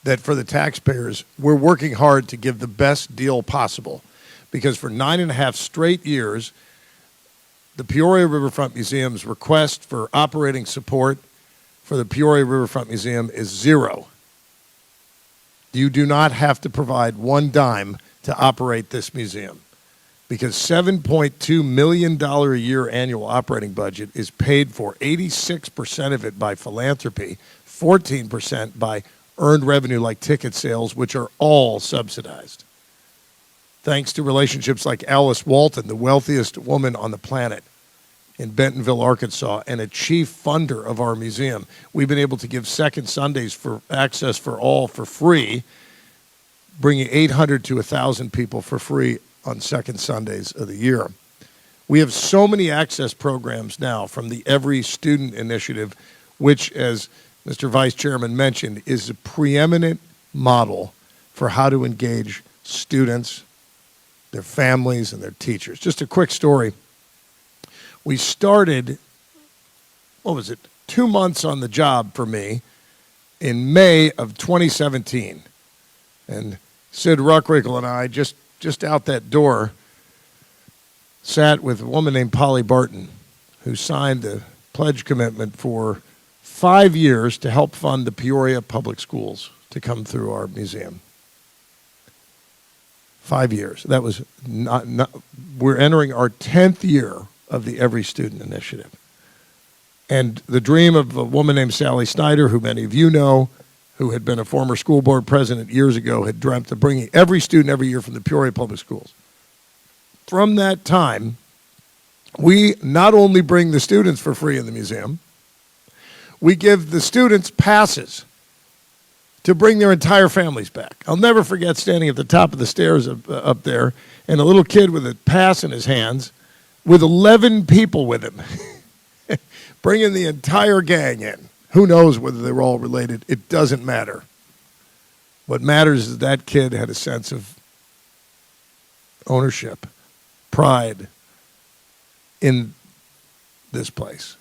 that for the taxpayers, we're working hard to give the best deal possible. Because for 9.5 straight years, the Peoria Riverfront Museum's request for operating support for the Peoria Riverfront Museum is zero. You do not have to provide one dime to operate this museum, because $7.2 million a year annual operating budget is paid for 86% of it by philanthropy, 14% by earned revenue like ticket sales, which are all subsidized. Thanks to relationships like Alice Walton, the wealthiest woman on the planet in Bentonville, Arkansas, and a chief funder of our museum, we've been able to give Second Sundays for access for all for free, bringing 800 to 1,000 people for free on second Sundays of the year. We have so many access programs now from the Every Student Initiative, which, as Mr. Vice Chairman mentioned, is a preeminent model for how to engage students, their families, and their teachers. Just a quick story. We started, 2 months on the job for me in May of 2017. And Sid Ruckriegel and I, just out that door, sat with a woman named Polly Barton, who signed a pledge commitment for 5 years to help fund the Peoria Public Schools to come through our museum. 5 years. That was we're entering our 10th year of the Every Student Initiative. And the dream of a woman named Sally Snyder, who many of you know, who had been a former school board president years ago, had dreamt of bringing every student every year from the Peoria Public Schools. From that time, we not only bring the students for free in the museum, we give the students passes to bring their entire families back. I'll never forget standing at the top of the stairs up there, and a little kid with a pass in his hands with 11 people with him, bringing the entire gang in. Who knows whether they were all related? It doesn't matter. What matters is that kid had a sense of ownership, pride in this place.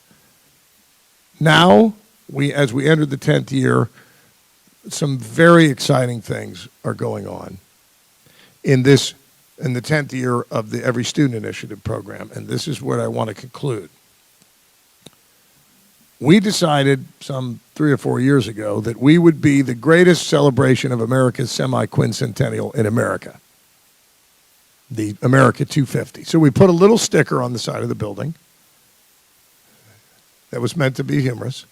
Now, as we entered the 10th year, some very exciting things are going on in the 10th year of the Every Student Initiative program, and this is what I want to conclude. We decided some 3 or 4 years ago that we would be the greatest celebration of America's semi-quincentennial in America, the America 250. So we put a little sticker on the side of the building that was meant to be humorous,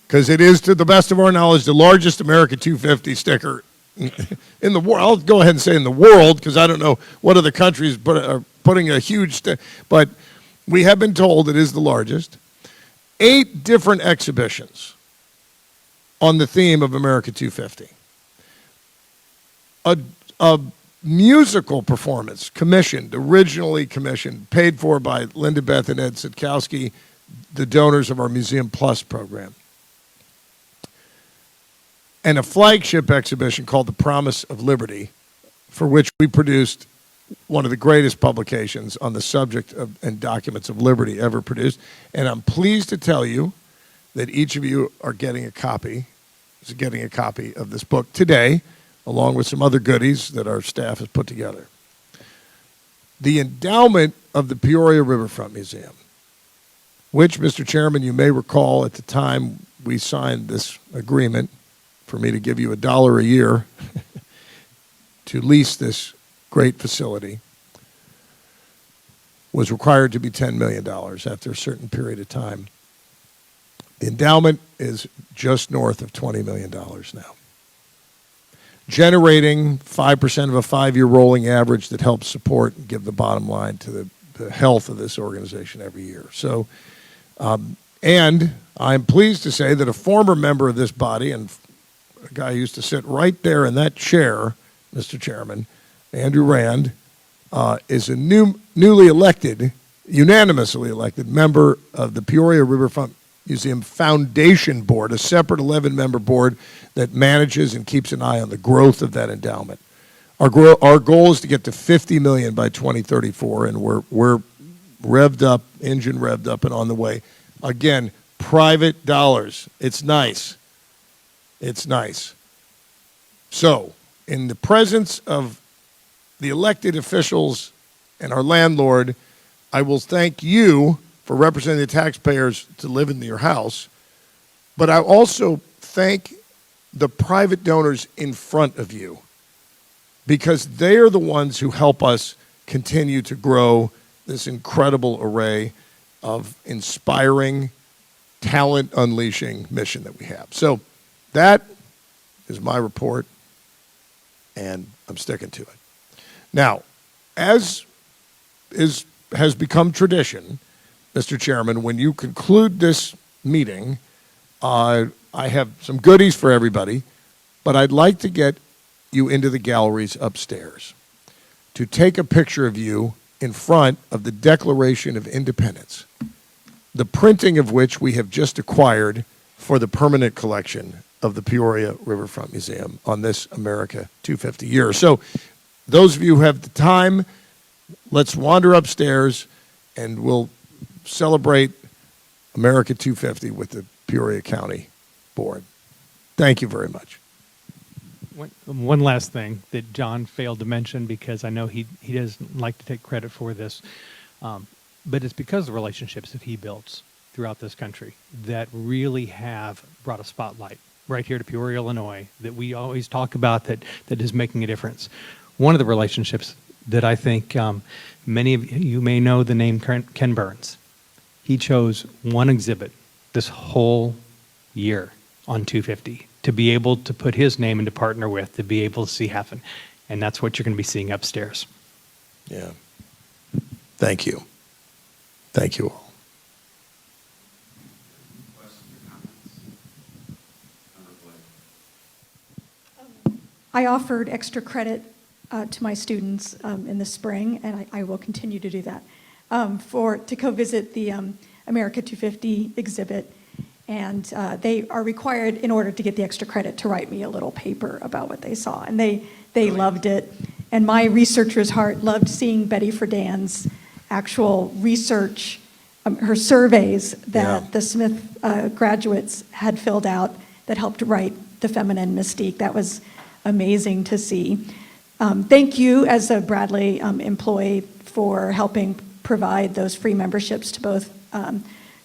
because it is, to the best of our knowledge, the largest America 250 sticker in the world. I'll go ahead and say in the world, because I don't know what other countries are putting a huge but we have been told it is the largest. 8 different exhibitions on the theme of America 250. A musical performance originally commissioned, paid for by Linda Beth and Ed Sitkowski, the donors of our Museum Plus program. And a flagship exhibition called The Promise of Liberty, for which we produced one of the greatest publications on the subject of and documents of liberty ever produced. And I'm pleased to tell you that each of you are getting a copy of this book today, along with some other goodies that our staff has put together. The endowment of the Peoria Riverfront Museum, which, Mr. Chairman, you may recall at the time we signed this agreement for me to give you $1 a year to lease this great facility, was required to be $10 million after a certain period of time. The endowment is just north of $20 million now, generating 5% of a 5-year rolling average that helps support and give the bottom line to the health of this organization every year. So, and I'm pleased to say that a former member of this body, and a guy who used to sit right there in that chair, Mr. Chairman, Andrew Rand, is a newly elected, unanimously elected member of the Peoria Riverfront Museum Foundation Board, a separate 11-member board that manages and keeps an eye on the growth of that endowment. Our goal is to get to 50 million by 2034, and we're revved up, engine revved up and on the way. Again, private dollars. It's nice. It's nice. So, in the presence of the elected officials and our landlord, I will thank you for representing the taxpayers to live in your house, but I also thank the private donors in front of you, because they are the ones who help us continue to grow this incredible array of inspiring, talent unleashing mission that we have. So that is my report, and I'm sticking to it. Now, as has become tradition, Mr. Chairman, when you conclude this meeting, I have some goodies for everybody, but I'd like to get you into the galleries upstairs to take a picture of you in front of the Declaration of Independence, the printing of which we have just acquired for the permanent collection of the Peoria Riverfront Museum on this America 250 year. So those of you who have the time, let's wander upstairs and we'll celebrate America 250 with the Peoria County Board. Thank you very much. One last thing that John failed to mention, because I know he doesn't like to take credit for this, but it's because of the relationships that he builds throughout this country that really have brought a spotlight right here to Peoria, Illinois, that we always talk about that is making a difference. One of the relationships that I think many of you may know the name Ken Burns. He chose one exhibit this whole year on 250 to be able to put his name and to partner with, to be able to see happen. And that's what you're going to be seeing upstairs. Yeah. Thank you. Thank you all. I offered extra credit to my students in the spring, and I will continue to do that, to go visit the America 250 exhibit. And they are required, in order to get the extra credit, to write me a little paper about what they saw. And they loved it. And my researcher's heart loved seeing Betty Friedan's actual research, her surveys that the Smith graduates had filled out that helped write The Feminine Mystique. That was amazing to see. Thank you, as a Bradley employee, for helping provide those free memberships to both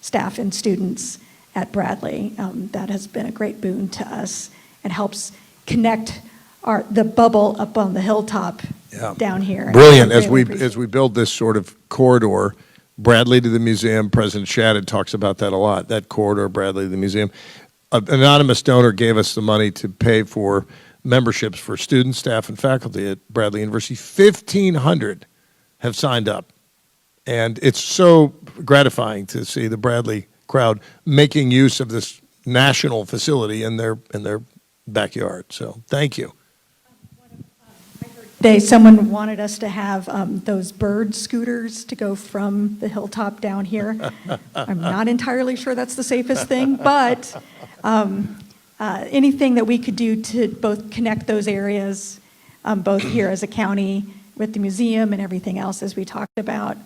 staff and students at Bradley. That has been a great boon to us and helps connect the bubble up on the hilltop down here. Brilliant. As we build this sort of corridor, Bradley to the museum, President Shadid talks about that a lot, that corridor, Bradley to the museum. An anonymous donor gave us the money to pay for memberships for students, staff, and faculty at Bradley University. 1,500 have signed up. And it's so gratifying to see the Bradley crowd making use of this national facility in their backyard. So thank you. Someone wanted us to have those bird scooters to go from the hilltop down here. I'm not entirely sure that's the safest thing, but anything that we could do to both connect those areas, both here as a county with the museum and everything else, as we talked about,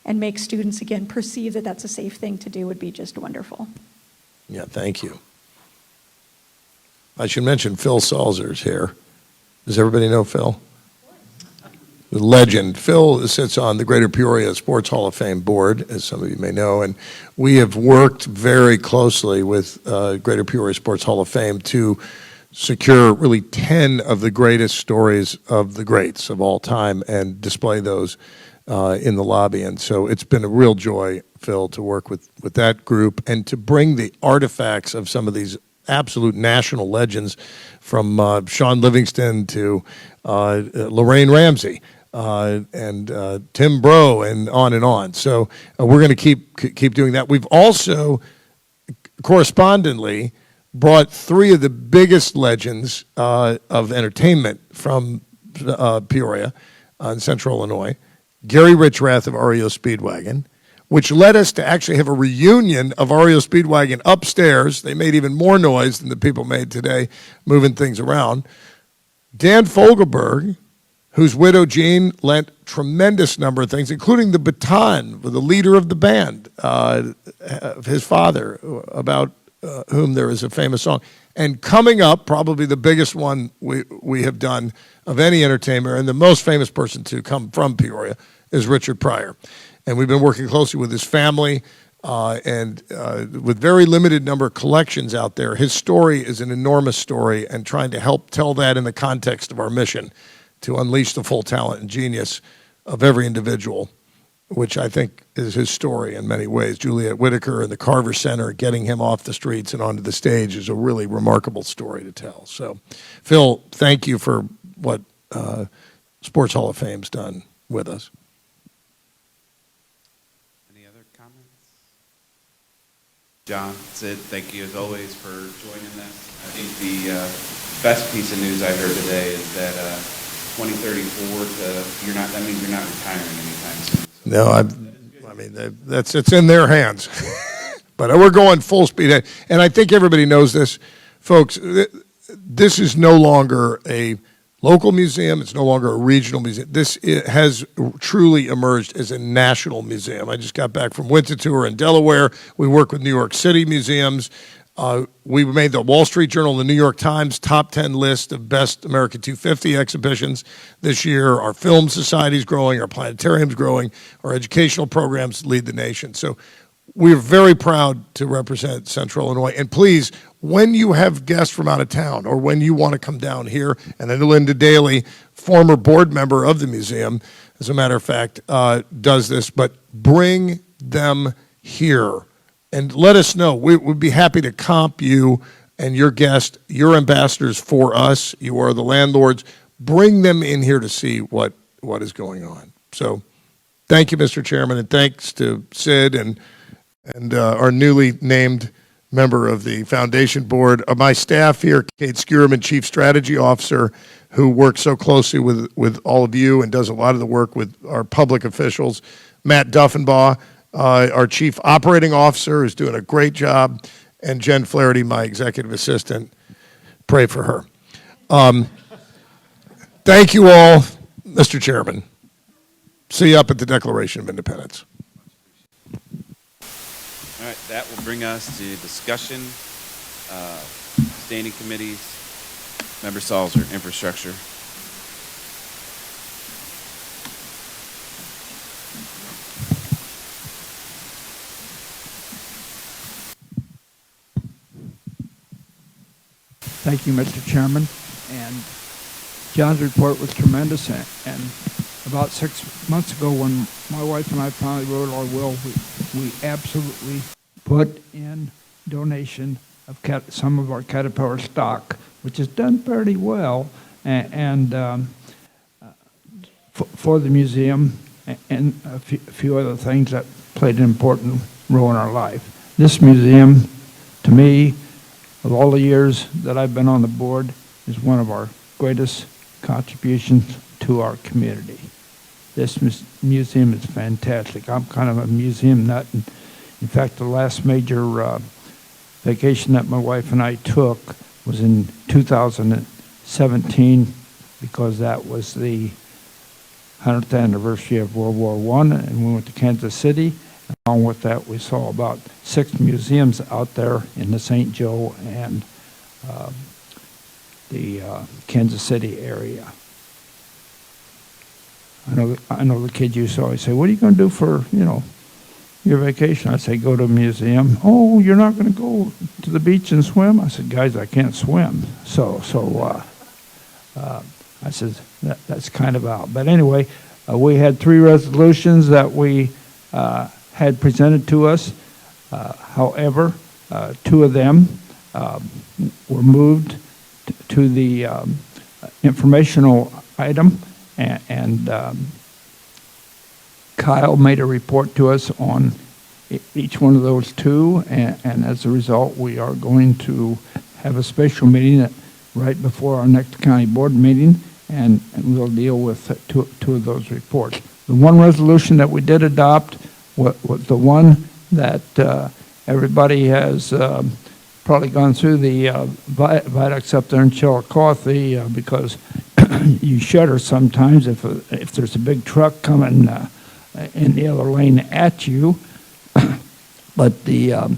and make students, again, perceive that that's a safe thing to do would be just wonderful. Yeah, thank you. I should mention Phil Salzer's here. Does everybody know Phil? The legend. Phil sits on the Greater Peoria Sports Hall of Fame board, as some of you may know, and we have worked very closely with Greater Peoria Sports Hall of Fame to secure really 10 of the greatest stories of the greats of all time and display those in the lobby. And so it's been a real joy, Phil, to work with that group and to bring the artifacts of some of these absolute national legends, from Sean Livingston to Lorraine Ramsey and Tim Breaux and on and on. So we're going to keep doing that. We've also correspondingly brought three of the biggest legends of entertainment from Peoria in central Illinois. Gary Richrath of REO Speedwagon, which led us to actually have a reunion of REO Speedwagon upstairs. They made even more noise than the people made today, moving things around. Dan Fogelberg, whose widow Jean lent tremendous number of things, including the baton with the leader of the band, of his father, about whom there is a famous song. And coming up, probably the biggest one we have done of any entertainer, and the most famous person to come from Peoria, is Richard Pryor. And we've been working closely with his family, and with very limited number of collections out there. His story is an enormous story, and trying to help tell that in the context of our mission to unleash the full talent and genius of every individual, which I think is his story in many ways. Juliet Whitaker and the Carver Center, getting him off the streets and onto the stage, is a really remarkable story to tell. So, Phil, thank you for what Sports Hall of Fame's done with us. Any other comments? John, Sid, thank you as always for joining us. I think the best piece of news I heard today is that 2034 that means you're not retiring anytime soon. So No, I mean, it's in their hands. But we're going full speed ahead. And I think everybody knows this. Folks, this is no longer a local museum. It's no longer a regional museum. This has truly emerged as a national museum. I just got back from Winterthur in Delaware. We work with New York City museums. We made the Wall Street Journal and the New York Times top 10 list of best America 250 exhibitions this year. Our film society's growing, our planetarium's growing, our educational programs lead the nation. So we're very proud to represent Central Illinois. And please, when you have guests from out of town or when you want to come down here, and I know Linda Daly, former board member of the museum, as a matter of fact, does this, but bring them here. And let us know. We would be happy to comp you and your guest, your ambassadors for us. You are the landlords. Bring them in here to see what is going on. So thank you, Mr. Chairman, and thanks to Sid and our newly named member of the foundation board. My staff here, Kate Skierman, Chief Strategy Officer, who works so closely with all of you and does a lot of the work with our public officials. Matt Duffenbaugh, our Chief Operating Officer, is doing a great job, and Jen Flaherty, my Executive Assistant. Pray for her. Thank you all, Mr. Chairman. See you up at the Declaration of Independence. All right, that will bring us to discussion, standing committees, Member Salzer, infrastructure. Thank you, Mr. Chairman. And John's report was tremendous. And about 6 months ago, when my wife and I finally wrote our will, we absolutely put in donation of some of our Caterpillar stock, which has done pretty well, and for the museum and a few other things that played an important role in our life. This museum, to me, of all the years that I've been on the board, is one of our greatest contributions to our community. This museum is fantastic. I'm kind of a museum nut. And in fact, the last major vacation that my wife and I took was in 2017, because that was the 100th anniversary of World War I, and we went to Kansas City. Along with that, we saw about 6 museums out there in the St. Joe and the Kansas City area. I know the kids used to always say, "What are you going to do for, your vacation?" I say, "Go to a museum." "Oh, you're not going to go to the beach and swim?" I said, "Guys, I can't swim." So I said, that's kind of out. But anyway, we had 3 resolutions that we had presented to us. However, 2 of them were moved to the informational item, and Kyle made a report to us on each one of those 2, and as a result, we are going to have a special meeting right before our next county board meeting, and we'll deal with 2 of those reports. The one resolution that we did adopt was the one that everybody has probably gone through, the viaducts up there in Chillicothe, because you shudder sometimes if there's a big truck coming in the other lane at you. But the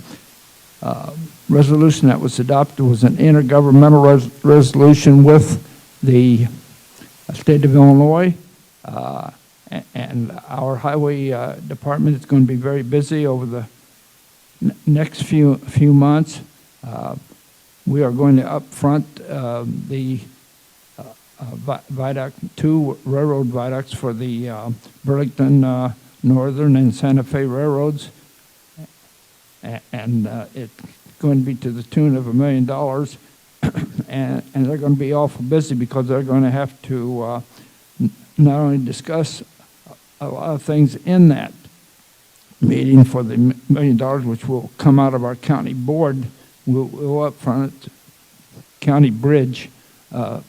resolution that was adopted was an intergovernmental resolution with the state of Illinois. And our highway department is going to be very busy over the next few months. We are going to upfront the viaduct, 2 railroad viaducts for the Burlington Northern and Santa Fe railroads. And it's going to be to the tune of $1 million. And they're going to be awful busy because they're going to have to not only discuss a lot of things in that meeting for the $1 million, which will come out of our county board, we'll upfront county bridge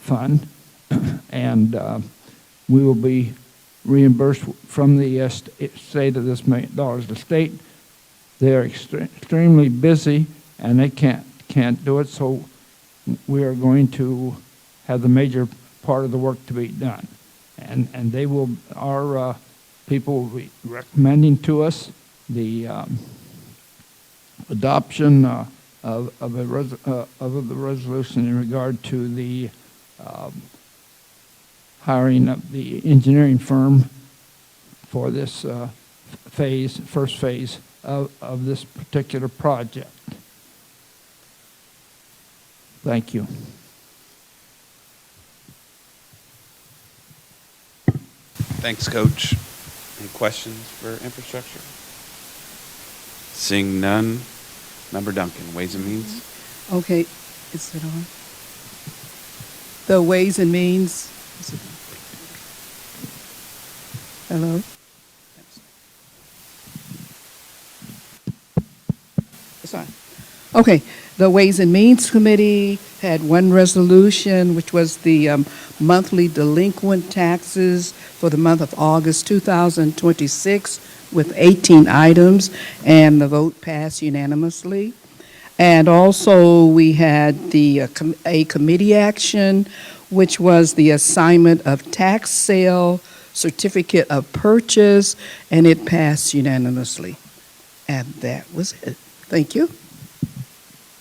fund, and we will be reimbursed from the state of this $1 million. The state, they are extremely busy, and they can't do it, so we are going to have the major part of the work to be done. And they will, our people will be recommending to us the adoption of the resolution in regard to the hiring of the engineering firm for this first phase of this particular project. Thank you. Thanks, Coach. Any questions for infrastructure? Seeing none, Member Duncan, Ways and Means. Okay, is it on? The Ways and Means. Hello? It's on. Okay, the Ways and Means Committee had one resolution, which was the monthly delinquent taxes for the month of August 2026 with 18 items, and the vote passed unanimously. And also we had the a committee action, which was the assignment of tax sale certificate of purchase, and it passed unanimously. And that was it. Thank you.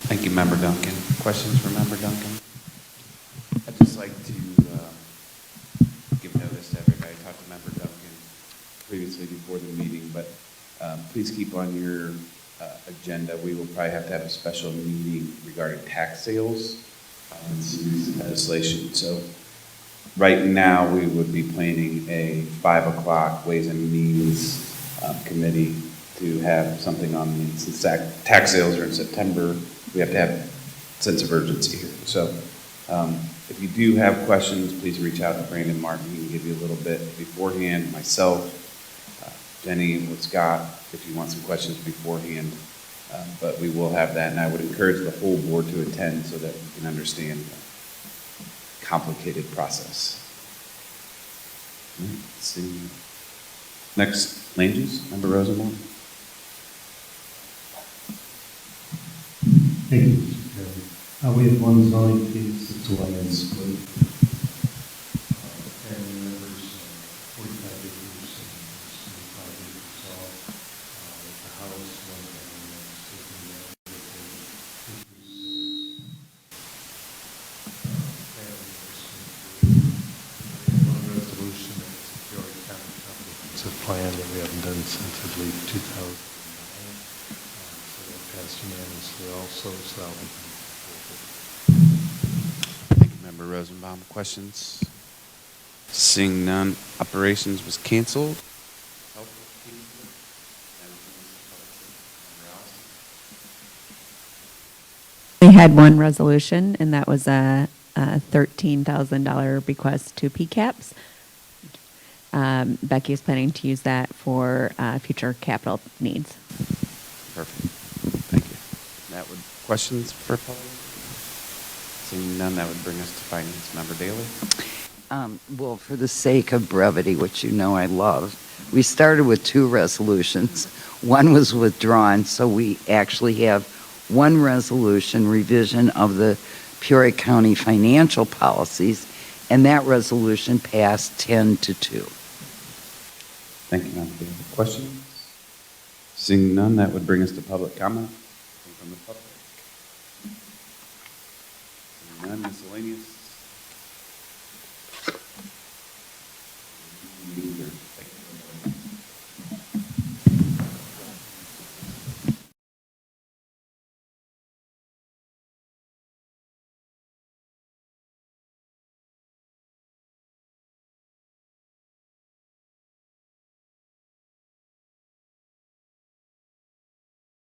Thank you, Member Duncan. Questions for Member Duncan? I'd just like to give notice to everybody. I talked to Member Duncan previously before the meeting, but please keep on your agenda. We will probably have to have a special meeting regarding tax sales and series of legislation. So right now, we would be planning a 5 o'clock Ways and Means committee to have something on the, since tax sales are in September, we have to have a sense of urgency here. So if you do have questions, please reach out to Brandon Martin. He can give you a little bit beforehand. Myself, Jenny, and Scott, if you want some questions beforehand. But we will have that, and I would encourage the whole board to attend so that we can understand the complicated process. Let's see. Next, land use, Member Rosenbaum. Thank you, Mr. Chairman. We have one zoning piece, it's a land split. Family members, 45 acres and 75 acres off. The house, one family members taking that with one resolution that it's a Peoria County comprehensive plan that we haven't done since, I believe, 2009. Passed unanimously also, so that'll be Thank you, Member Rosenbaum. Questions? Seeing none, operations was canceled. We had one resolution, and that was a $13,000 bequest to PCAPS. Becky is planning to use that for future capital needs. Perfect. Thank you. That would, questions for public? Seeing none, that would bring us to finance. Member Daley? Well, for the sake of brevity, which you know I love, we started with 2 resolutions. One was withdrawn, so we actually have one resolution, revision of the Peoria County financial policies, and that resolution passed 10-2. Thank you, Member Daly. Questions? Seeing none, that would bring us to public comment from the public. Seeing none, miscellaneous.